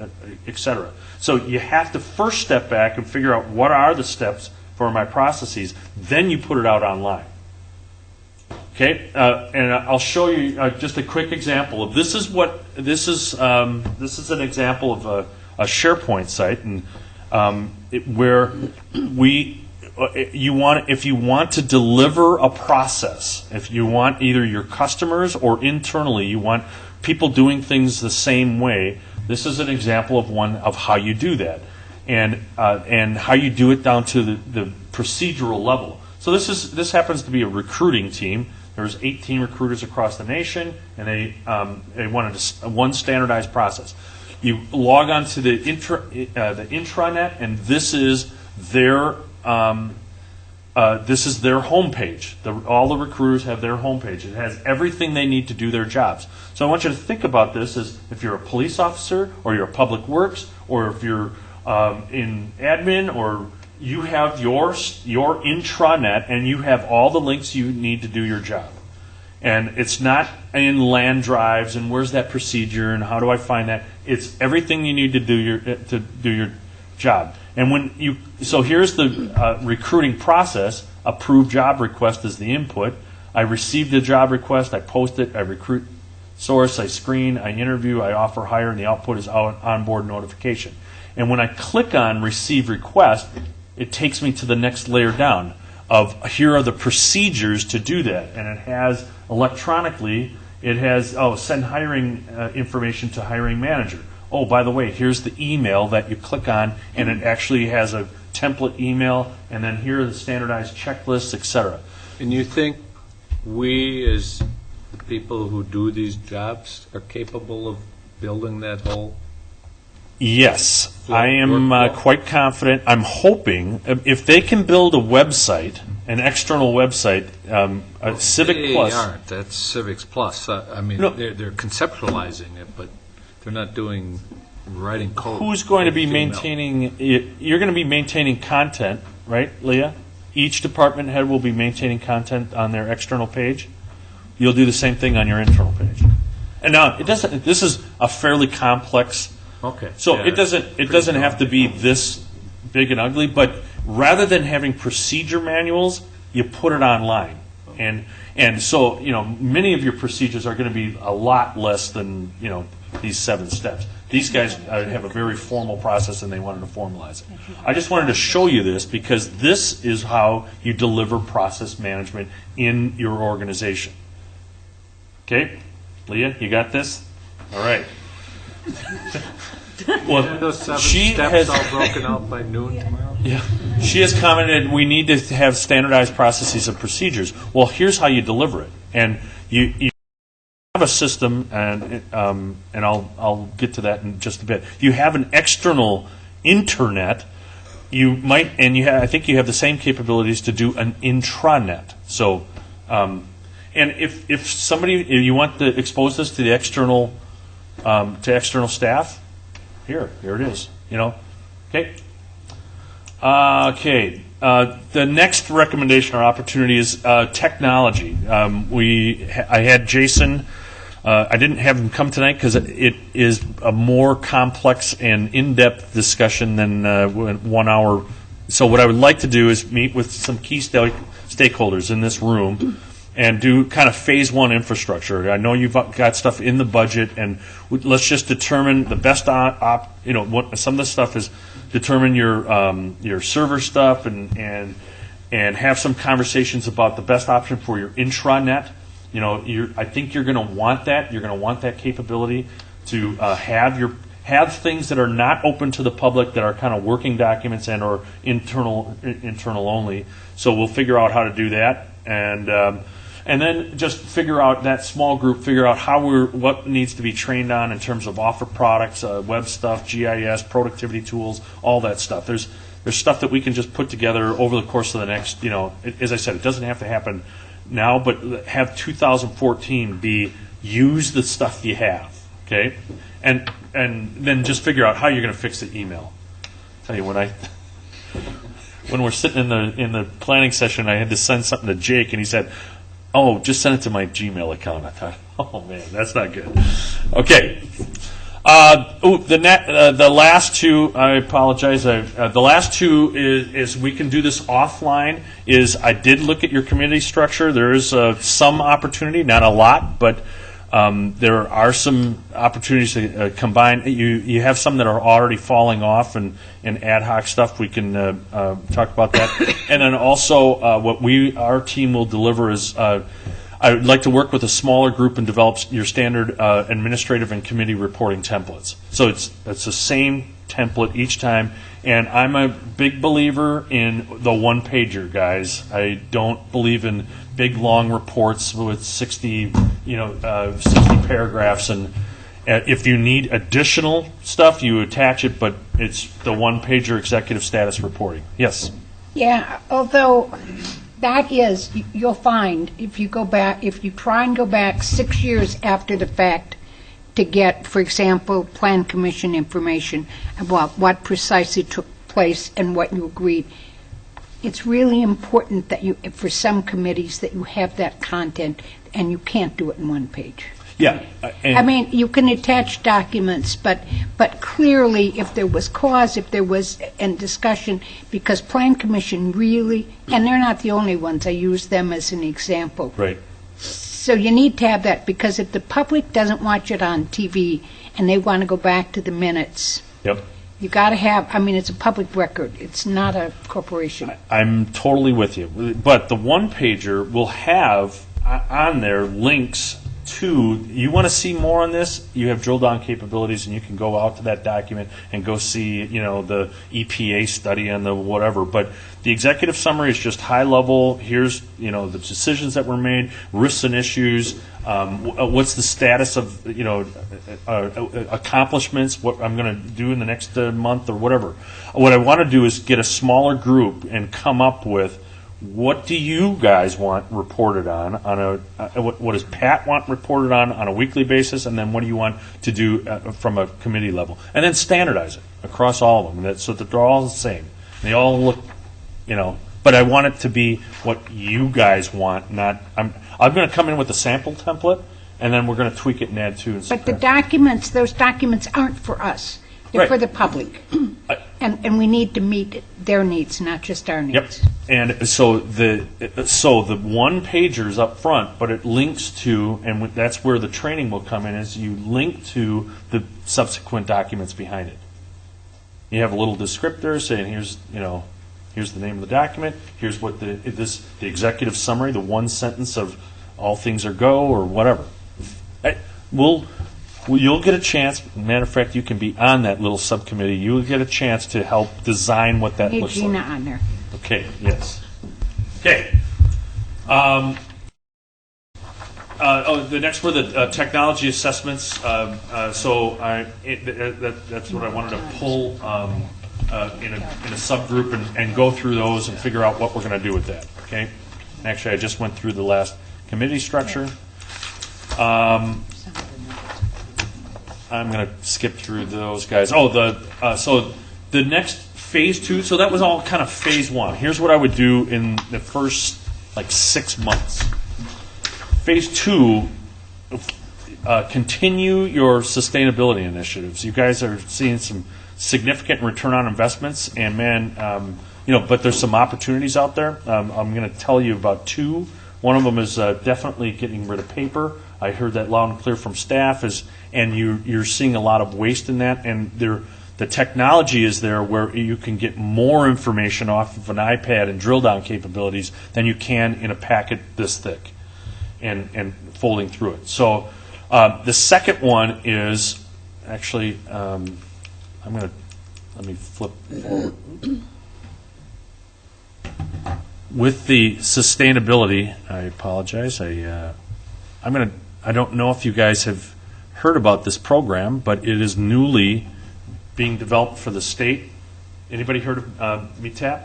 et cetera. So you have to first step back and figure out what are the steps for my processes. Then you put it out online. Okay, and I'll show you just a quick example of this. This is an example of a SharePoint site, and where if you want to deliver a process, if you want either your customers or internally, you want people doing things the same way. This is an example of one of how you do that, and how you do it down to the procedural level. So this happens to be a recruiting team. There's 18 recruiters across the nation, and they wanted one standardized process. You log on to the intranet, and this is their homepage. All the recruiters have their homepage. It has everything they need to do their jobs. So I want you to think about this as if you're a police officer, or you're a public works, or if you're in admin, or you have your intranet, and you have all the links you need to do your job. And it's not in land drives, and where's that procedure, and how do I find that? It's everything you need to do your job. And so here's the recruiting process. Approved job request is the input. I receive the job request, I post it, I recruit source, I screen, I interview, I offer hire, and the output is onboard notification. And when I click on receive request, it takes me to the next layer down of here are the procedures to do that. And it has electronically, send hiring information to hiring manager. Oh, by the way, here's the email that you click on, and it actually has a template email, and then here are the standardized checklists, etc. And you think we, as the people who do these jobs, are capable of building that whole? Yes, I am quite confident. I'm hoping if they can build a website, an external website, Civic Plus. They aren't. That's Civics Plus. They're conceptualizing it, but they're not writing code. Who's going to be maintaining it? You're going to be maintaining content, right, Leah? Each department head will be maintaining content on their external page. you'll do the same thing on your internal page. And now, it doesn't. This is a fairly complex. Okay. So Yeah, it doesn't have to be this big and ugly, but rather than having procedure manuals, you put it online. And so, many of your procedures are going to be a lot less than, these 7 steps. These guys have a very formal process, and they wanted to formalize it. I just wanted to show you this because this is how you deliver process management in your organization. Okay? Leah, you got this? All right. Well, Those 7 she steps has, all broken out by noon tomorrow? yeah, she has commented we need to have standardized processes and procedures. Well, here's how you deliver it. And you have a system, and I'll get to that in just a bit. You have an external internet. You might, and I think you have the same capabilities to do an intranet. So, and if somebody, you want to expose this to the external staff, here it is. Okay. Okay. The next recommendation or opportunity is technology. I had Jason. I didn't have him come tonight because it is a more complex and in-depth discussion than 1 hour. So what I would like to do is meet with some key stakeholders in this room and do kind of phase 1 infrastructure. I know you've got stuff in the budget, and let's just determine the best what some of the stuff is. Determine your server stuff and have some conversations about the best option for your intranet. I think you're going to want that. You're going to want that capability to have things that are not open to the public, that are kind of working documents and or internal only. So we'll figure out how to do that, and then just figure out that small group. Figure out what needs to be trained on in terms of offer products, web stuff, GIS, productivity tools, all that stuff. There's stuff that we can just put together over the course of the next. As I said, it doesn't have to happen now, but have 2014 be use the stuff you have, okay, and then just figure out how you're going to fix the email. I'll tell you, when we're sitting in the planning session, I had to send something to Jake, and he said, "Oh, just send it to my Gmail account." I thought, "Oh man, that's not good." Okay. The last two, I apologize. The last two is we can do this offline. I did look at your community structure. There is some opportunity, not a lot, but there are some opportunities to combine. You have some that are already falling off and ad hoc stuff. We can talk about that. And then also what our team will deliver is I would like to work with a smaller group and develop your standard administrative and committee reporting templates. So it's the same template each time. And I'm a big believer in the one-pager, guys. I don't believe in big, long reports with 60 paragraphs. And if you need additional stuff, you attach it, but it's the one-pager executive status reporting. Yes? Yeah, although that is, you'll find, if you try and go back 6 years after the fact to get, for example, Plan Commission information about what precisely took place and what you agreed, it's really important that for some committees, that you have that content, and you can't do it in one page. Yeah. I mean, you can attach documents, but clearly, if there was cause, if there was and discussion, because Plan Commission really, and they're not the only ones. I use them as an example. Right. So you need to have that, because if the public doesn't watch it on TV and they want to go back to the minutes, Yep. you got to have. I mean, it's a public record. It's not a corporation. I'm totally with you. But the one-pager will have on there links to, you want to see more on this, you have drill down capabilities, and you can go out to that document and go see, the EPA study on the whatever. But the executive summary is just high level. Here's, the decisions that were made, risks and issues, what's the status of, accomplishments, what I'm going to do in the next month or whatever. What I want to do is get a smaller group and come up with, what do you guys want reported on what does Pat want reported on a weekly basis, and then what do you want to do from a committee level, and then standardize it across all of them, so that they're all the same. They all look, but I want it to be what you guys want. Not I'm going to come in with a sample template, and then we're going to tweak it and add to. And But those documents aren't for us. They're Right. for the public. And we need to meet their needs, not just our Yep. needs. And so the one pager's up front, but it links to, and that's where the training will come in, is you link to the subsequent documents behind it. You have a little descriptor saying here's the name of the document, here's what the executive summary, the one sentence of all things are go or whatever. You'll get a chance. Matter of fact, you can be on that little subcommittee. You'll get a chance to help design what that Need looks Gina like. on there. Okay. Yes. Okay. The next were the technology assessments. That's what I wanted to pull in a subgroup and go through those and figure out what we're going to do with that. Okay. Actually, I just went through the last committee structure. I'm going to skip through those guys. So the next phase 2. So that was all kind of phase 1. Here's what I would do in the first 6 months. Phase 2, continue your sustainability initiatives. You guys are seeing some significant return on investments, and but there's some opportunities out there. I'm going to tell you about 2. One of them is definitely getting rid of paper. I heard that loud and clear from staff, and you're seeing a lot of waste in that, and the technology is there where you can get more information off of an iPad and drill down capabilities than you can in a packet this thick and folding through it. So the second one is actually, let me flip forward. With the sustainability, I apologize. I don't know if you guys have heard about this program, but it is newly being developed for the state. Anybody heard of METAP?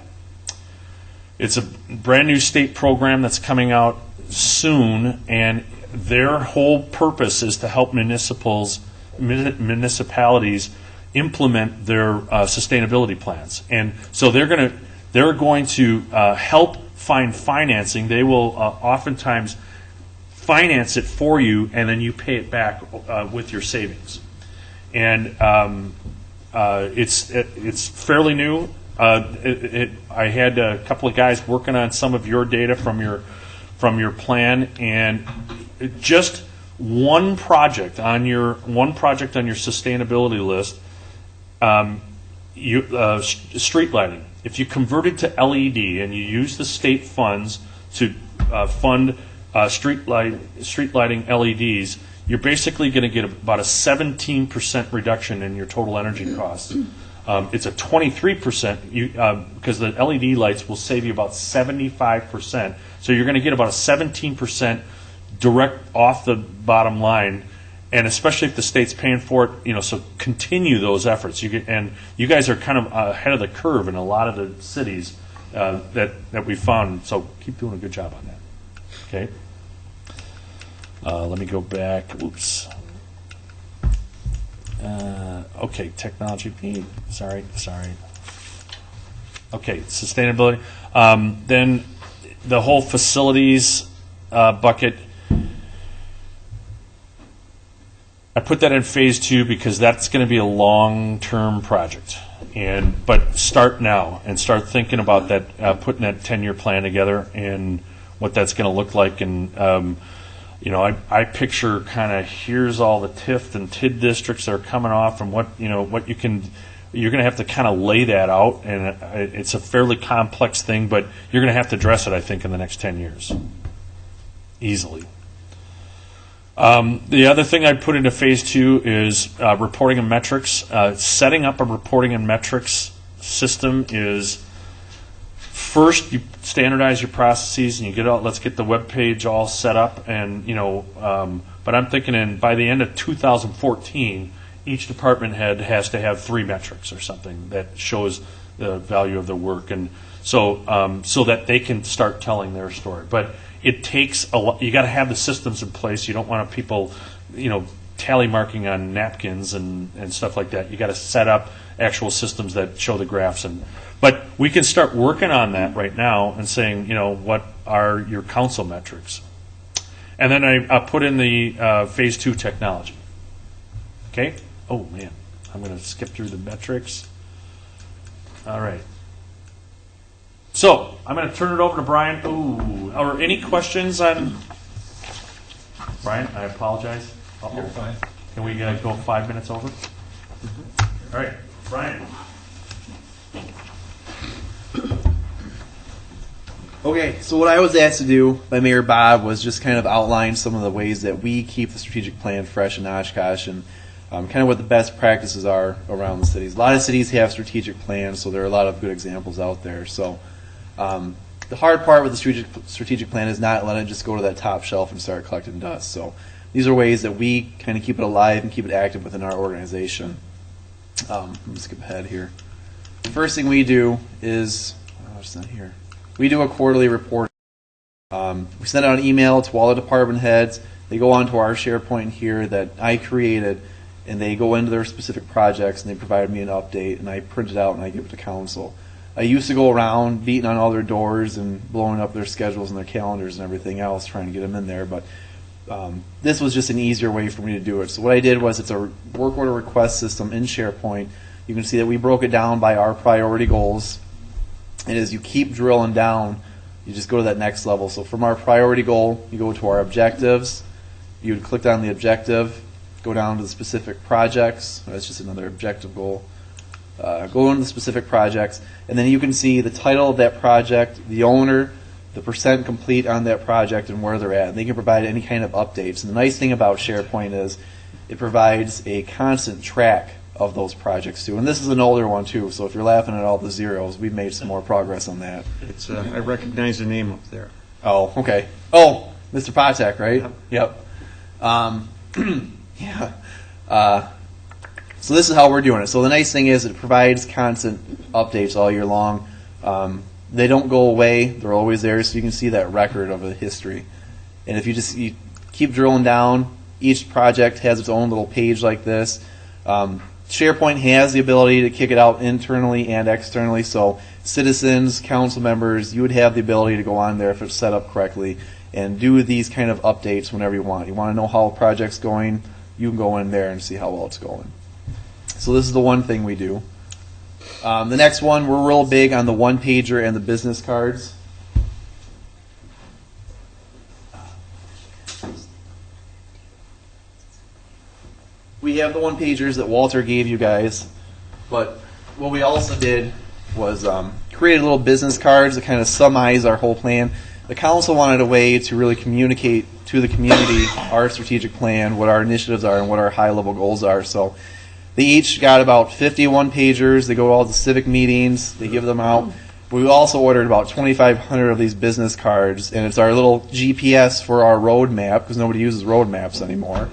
It's a brand new state program that's coming out soon, and their whole purpose is to help municipalities implement their sustainability plans. And so they're going to help find financing. They will oftentimes finance it for you, and then you pay it back with your savings. And it's fairly new. I had a couple of guys working on some of your data from your plan, and just one project on your sustainability list. Street lighting. If you convert it to LED and you use the state funds to fund street lighting LEDs, you're basically going to get about a 17% reduction in your total energy costs. It's a 23% because the LED lights will save you about 75%. So you're going to get about a 17% direct off the bottom line, and especially if the state's paying for it, so continue those efforts. And you guys are kind of ahead of the curve in a lot of the cities that we found. So keep doing a good job on that. Okay. Let me go back. Oops. Okay, technology. Sorry. Okay, sustainability. Then the whole facilities bucket. I put that in phase 2 because that's going to be a long-term project. But start now and start thinking about that, putting that 10-year plan together and what that's going to look like. And I picture kind of here's all the TIF and TID districts that are coming off, and what you can. You're going to have to kind of lay that out, and it's a fairly complex thing, but you're going to have to address it, I think, in the next 10 years, easily. The other thing I put into phase 2 is reporting and metrics. Setting up a reporting and metrics system is first you standardize your processes and you let's get the web page all set up, and but I'm thinking by the end of 2014, each department head has to have 3 metrics or something that shows the value of their work, and so that they can start telling their story. But it takes a lot. You got to have the systems in place. You don't want people, tally marking on napkins and stuff like that. You got to set up actual systems that show the graphs. But we can start working on that right now and saying, what are your council metrics? And then I put in the phase 2 technology. Okay? Oh, man. I'm going to skip through the metrics. All right. So I'm going to turn it over to Brian. Ooh, or any questions on Brian? I apologize. You're fine. Can we go 5 minutes over? All right, Brian. Okay, so what I was asked to do by Mayor Bob was just kind of outline some of the ways that we keep the strategic plan fresh in Oshkosh and kind of what the best practices are around the cities. A lot of cities have strategic plans, so there are a lot of good examples out there. So the hard part with the strategic plan is not letting it just go to that top shelf and start collecting dust. So these are ways that we kind of keep it alive and keep it active within our organization. Let me skip ahead here. The first thing we do is, it's not here. We do a quarterly report. We send out an email to all the department heads. They go onto our SharePoint here that I created, and they go into their specific projects, and they provide me an update, and I print it out, and I give it to council. I used to go around beating on all their doors and blowing up their schedules and their calendars and everything else, trying to get them in there, but this was just an easier way for me to do it. So what I did was it's a work order request system in SharePoint. You can see that we broke it down by our priority goals. And as you keep drilling down, you just go to that next level. So from our priority goal, you go to our objectives. You would click on the objective, go down to the specific projects. That's just another objective goal. Go into the specific projects, and then you can see the title of that project, the owner, the percent complete on that project, and where they're at. And they can provide any kind of updates. And the nice thing about SharePoint is it provides a constant track of those projects too. And this is an older one too, so if you're laughing at all the zeros, we've made some more progress on that. It's I recognize the name up there. Oh, okay. Oh, Mr. Patek, right? Yep. Yeah. So this is how we're doing it. So the nice thing is it provides constant updates all year long. They don't go away. They're always there, so you can see that record of a history. And if you keep drilling down, each project has its own little page like this. SharePoint has the ability to kick it out internally and externally, so citizens, council members, you would have the ability to go on there if it's set up correctly and do these kind of updates whenever you want. You want to know how a project's going, you can go in there and see how well it's going. So this is the one thing we do. The next one, we're real big on the one-pager and the business cards. We have the one-pagers that Walter gave you guys, but what we also did was create little business cards that kind of summarize our whole plan. The council wanted a way to really communicate to the community our strategic plan, what our initiatives are, and what our high-level goals are. So they each got about 50 one-pagers. They go to all the civic meetings. They give them out. We also ordered about 2,500 of these business cards, and it's our little GPS for our roadmap, because nobody uses road maps anymore.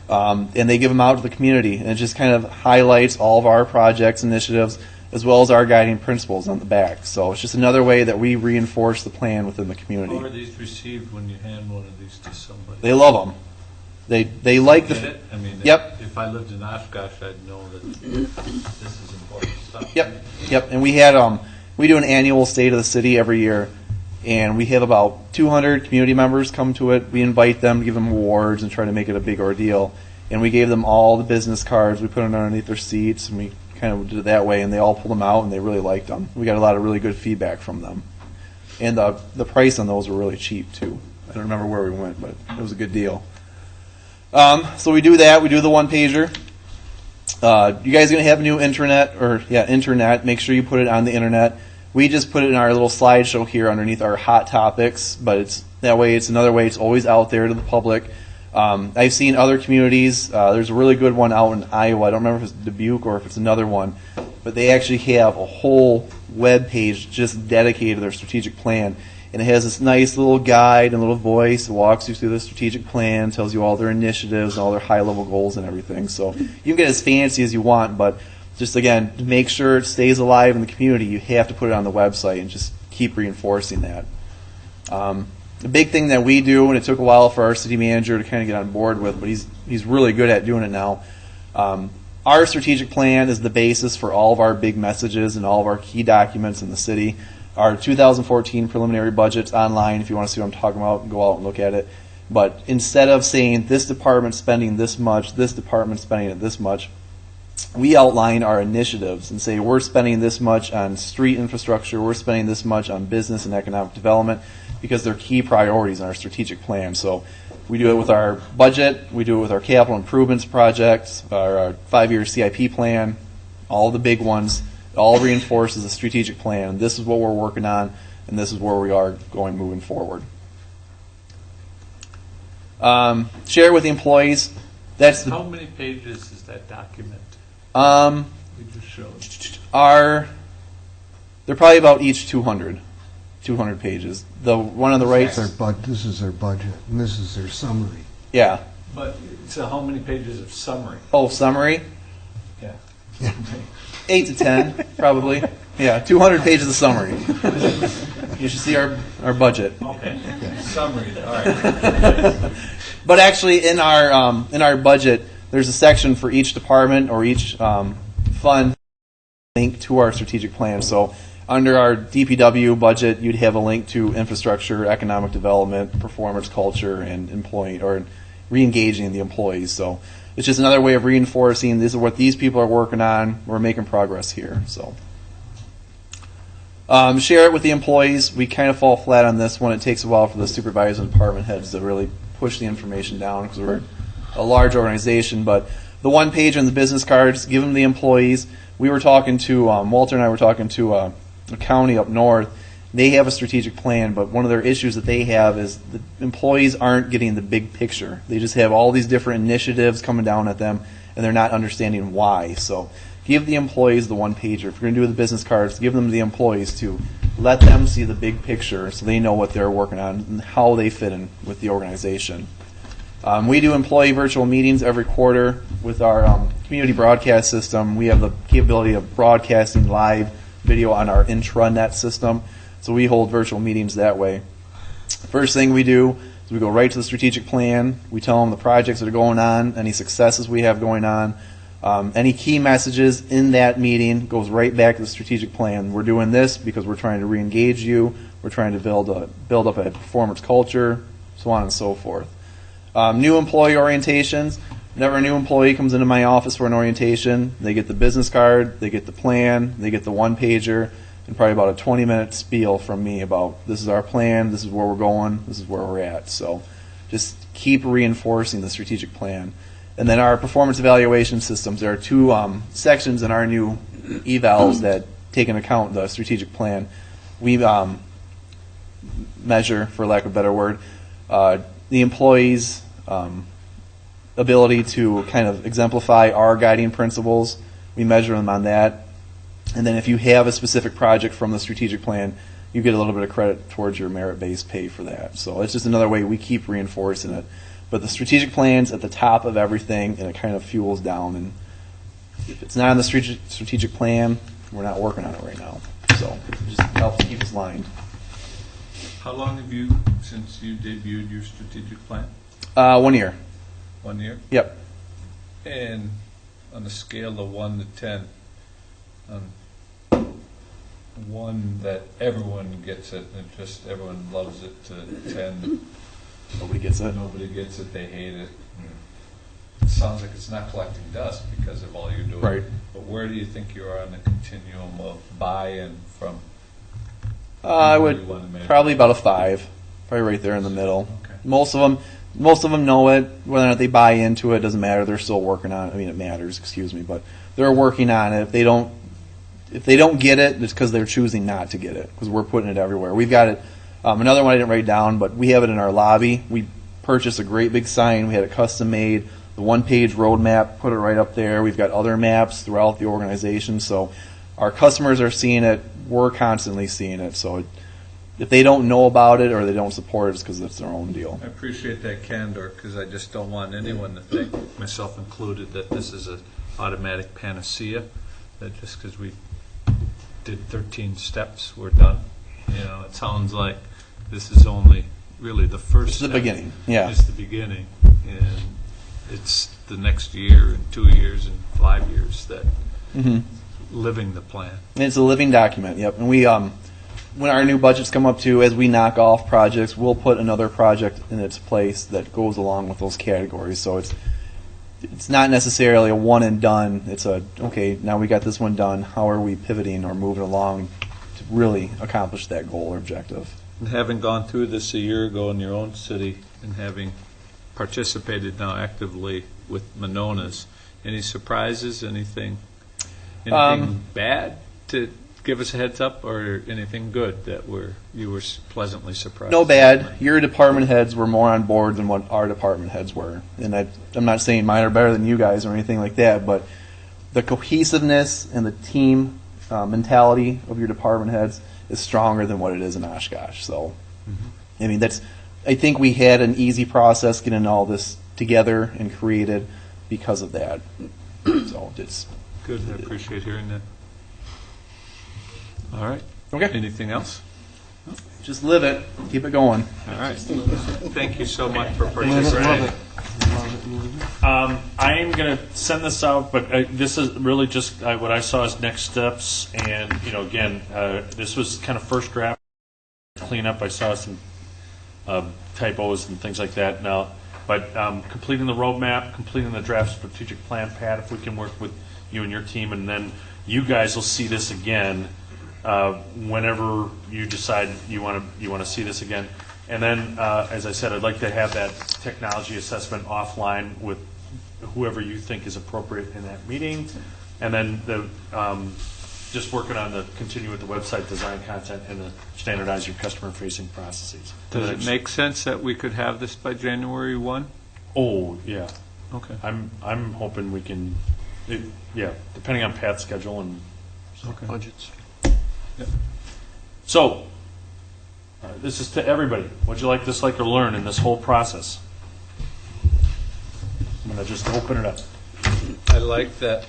And they give them out to the community, and it just kind of highlights all of our projects, initiatives, as well as our guiding principles on the back. So it's just another way that we reinforce the plan within the community. How are these received when you hand one of these to somebody? They love them. They like Get it? I mean, Yep. if I lived in Oshkosh, I'd know that this is important stuff. Yep. And we had we do an annual State of the City every year, and we have about 200 community members come to it. We invite them, give them awards, and try to make it a big ordeal. And we gave them all the business cards. We put them underneath their seats, and we kind of did it that way. And they all pulled them out, and they really liked them. We got a lot of really good feedback from them. And the price on those were really cheap too. I don't remember where we went, but it was a good deal. So we do that. We do the one pager. You guys are going to have new internet. Make sure you put it on the internet. We just put it in our little slideshow here underneath our hot topics, but it's another way. It's always out there to the public. I've seen other communities. There's a really good one out in Iowa. I don't remember if it's Dubuque or if it's another one, but they actually have a whole web page just dedicated to their strategic plan. And it has this nice little guide and little voice that walks you through the strategic plan, tells you all their initiatives and all their high-level goals and everything. So you can get as fancy as you want, but just, again, to make sure it stays alive in the community, you have to put it on the website and just keep reinforcing that. And The big thing that we do, and it took a while for our city manager to kind of get on board with, but he's really good at doing it now. Our strategic plan is the basis for all of our big messages and all of our key documents in the city. Our 2014 preliminary budget's online. If you want to see what I'm talking about, go out and look at it. But instead of saying this department's spending this much, this department's spending this much, we outline our initiatives and say we're spending this much on street infrastructure, we're spending this much on business and economic development, because they're key priorities in our strategic plan. So we do it with our budget, we do it with our capital improvements projects, our 5-year CIP plan, all the big ones. It all reinforces the strategic plan. This is what we're working on, and this is where we are going moving forward. Share it with the employees. That's How many pages is that document? We just showed. They're probably about each 200 pages. The one on the right, This is their budget, and this is their summary. yeah. But, so how many pages of summary? Oh, summary, Yeah. 8 to 10, probably. Yeah, 200 pages of summary. You should see our budget. Okay. Summary, all right. But actually, in our budget, there's a section for each department or each fund link to our strategic plan. So under our DPW budget, you'd have a link to infrastructure, economic development, performance culture, and employee or re-engaging the employees. So it's just another way of reinforcing this is what these people are working on. We're making progress here. So share it with the employees. We kind of fall flat on this one. It takes a while for the supervisors and department heads to really push the information down because we're a large organization. But the one page on the business cards, give them to the employees. We were talking to Walter and I were talking to a county up north. They have a strategic plan, but one of their issues that they have is the employees aren't getting the big picture. They just have all these different initiatives coming down at them, and they're not understanding why. So give the employees the one pager. If you're going to do the business cards, give them to the employees to let them see the big picture so they know what they're working on and how they fit in with the organization. We do employee virtual meetings every quarter with our community broadcast system. We have the capability of broadcasting live video on our intranet system. So we hold virtual meetings that way. First thing we do is we go right to the strategic plan. We tell them the projects that are going on, any successes we have going on. Any key messages in that meeting goes right back to the strategic plan. We're doing this because we're trying to re-engage you. We're trying to build up a performance culture, so on and so forth. New employee orientations. Whenever a new employee comes into my office for an orientation, they get the business card, they get the plan, they get the one pager, and probably about a 20-minute spiel from me about this is our plan, this is where we're going, this is where we're at. So just keep reinforcing the strategic plan. And then our performance evaluation systems, there are two sections in our new evals that take into account the strategic plan. We measure, for lack of a better word, the employees' ability to kind of exemplify our guiding principles. We measure them on that. And then if you have a specific project from the strategic plan, you get a little bit of credit towards your merit-based pay for that. So it's just another way we keep reinforcing it. But the strategic plan's at the top of everything, and it kind of fuels down. And if it's not on the strategic plan, we're not working on it right now. So it just helps keep us lined. How long have you, since you debuted your strategic plan? 1 year. 1 year? Yep. And on a scale of 1 to 10, 1 that everyone gets it and just everyone loves it, to 10 Nobody gets it. nobody gets it, they hate it. It sounds like it's not collecting dust because of all you're doing. Right. But where do you think you are on the continuum of buy-in from? I What do would you want to measure? probably about a 5, probably right there in the middle. Okay. Most of them know it. Whether or not they buy into it doesn't matter. They're still working on it. I mean, it matters. Excuse me, but they're working on it. If they don't get it, it's because they're choosing not to get it. Because we're putting it everywhere. We've got it. Another one I didn't write down, but we have it in our lobby. We purchased a great big sign. We had it custom made. The one-page roadmap, put it right up there. We've got other maps throughout the organization. So our customers are seeing it. We're constantly seeing it. So if they don't know about it or they don't support it, it's because it's their own deal. I appreciate that candor because I just don't want anyone to think, myself included, that this is an automatic panacea, that just because we did 13 steps, we're done. You know, it sounds like this is only really the first It's the step. beginning, yeah. It's the beginning, and it's the next year and 2 years and 5 years that living the plan. And it's a living document, yep. And we, when our new budgets come up too, as we knock off projects, we'll put another project in its place that goes along with those categories. So it's not necessarily a one and done. It's okay, now we got this one done. How are we pivoting or moving along to really accomplish that goal or objective? And having gone through this a year ago in your own city and having participated now actively with Monona's, any surprises, anything bad to give us a heads up, or anything good that you were pleasantly surprised? No bad. Your department heads were more on board than what our department heads were. And I'm not saying mine are better than you guys or anything like that, but the cohesiveness and the team mentality of your department heads is stronger than what it is in Oshkosh. So, I mean, I think we had an easy process getting all this together and created because of that. So it's Good, I appreciate hearing that. All right. okay. Anything else? Just live it. Keep it going. All right. Thank you so much for participating. I am going to send this out, but this is really just what I saw as next steps. And, again, this was kind of first draft cleanup. I saw some typos and things like that now. But completing the roadmap, completing the draft strategic plan, Pat, if we can work with you and your team, and then you guys will see this again whenever you decide you want to see this again. And then, as I said, I'd like to have that technology assessment offline with whoever you think is appropriate in that meeting. And then just working on continue with the website design content and standardize your customer-facing processes. Does it make sense that we could have this by January 1? Oh, yeah. Okay. I'm hoping we can, depending on Pat's schedule and Budgets. Yep. So, this is to everybody. What'd you like, dislike, or learn in this whole process? I'm going to just open it up. I like that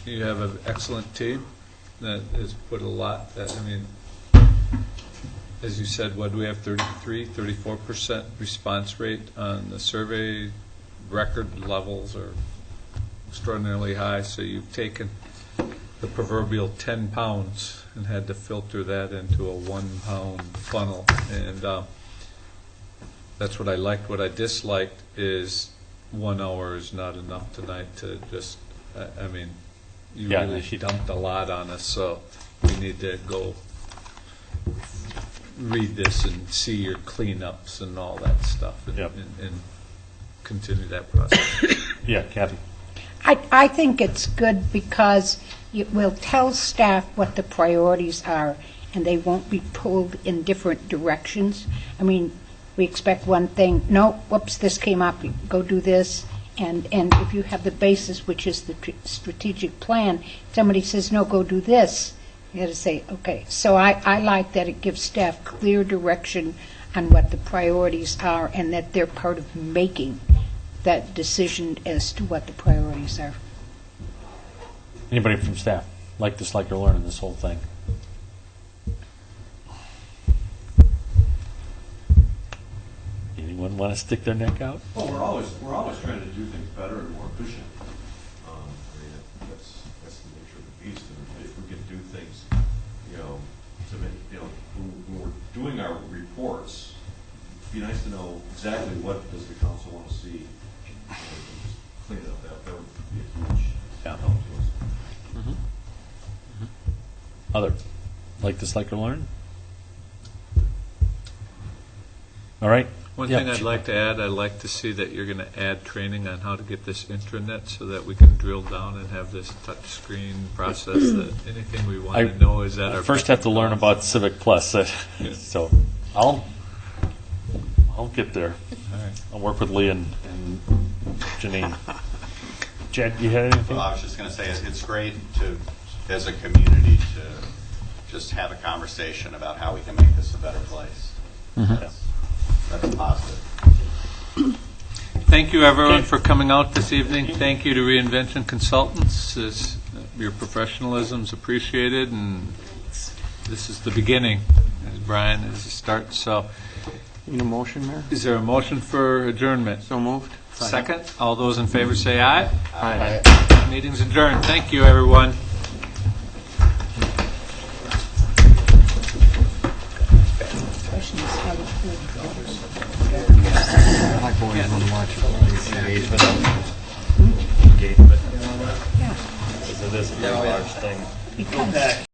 you have an excellent team that has put a lot, as you said, what do we have, 34% response rate on the survey. Record levels are extraordinarily high, so you've taken the proverbial 10 pounds and had to filter that into a 1 pound funnel. And that's what I liked. What I disliked is 1 hour is not enough tonight to just, you really dumped a lot on us, so we need to go read this and see your cleanups and all that stuff and continue that process. Yeah, Kathy. I think it's good because it will tell staff what the priorities are, and they won't be pulled in different directions. We expect one thing. No, whoops, this came up. Go do this. And if you have the basis, which is the strategic plan, somebody says, no, go do this. You have to say, okay. So I like that it gives staff clear direction on what the priorities are and that they're part of making that decision as to what the priorities are. Anybody from staff like, dislike, or learn in this whole thing? Anyone want to stick their neck out? Well, we're always trying to do things better and more efficient. That's the nature of the beast. And if we can do things, to make, when we're doing our reports, it'd be nice to know exactly what does the council want to see. Just clean it up. That would be a huge help to us. Other like, dislike, or learn? All right. One thing I'd like to add, I'd like to see that you're going to add training on how to get this intranet so that we can drill down and have this touch screen process that anything we want to know is at our first have to learn about Civic Plus. So I'll get there. All right. I'll work with Lee and Janine. Jed, you had anything? Well, I was just going to say it's great to, as a community, to just have a conversation about how we can make this a better place. That's positive. Thank you, everyone, for coming out this evening. Thank you to Reinvention Consultants. Your professionalism is appreciated, and this is the beginning, as Brian is the start. So Need a motion, Mayor? Is there a motion for adjournment? So moved. Second. All those in favor say aye. Aye. Meeting's adjourned. Thank you, everyone. My boys want to watch it. Engagement. Engagement. So this is a large thing.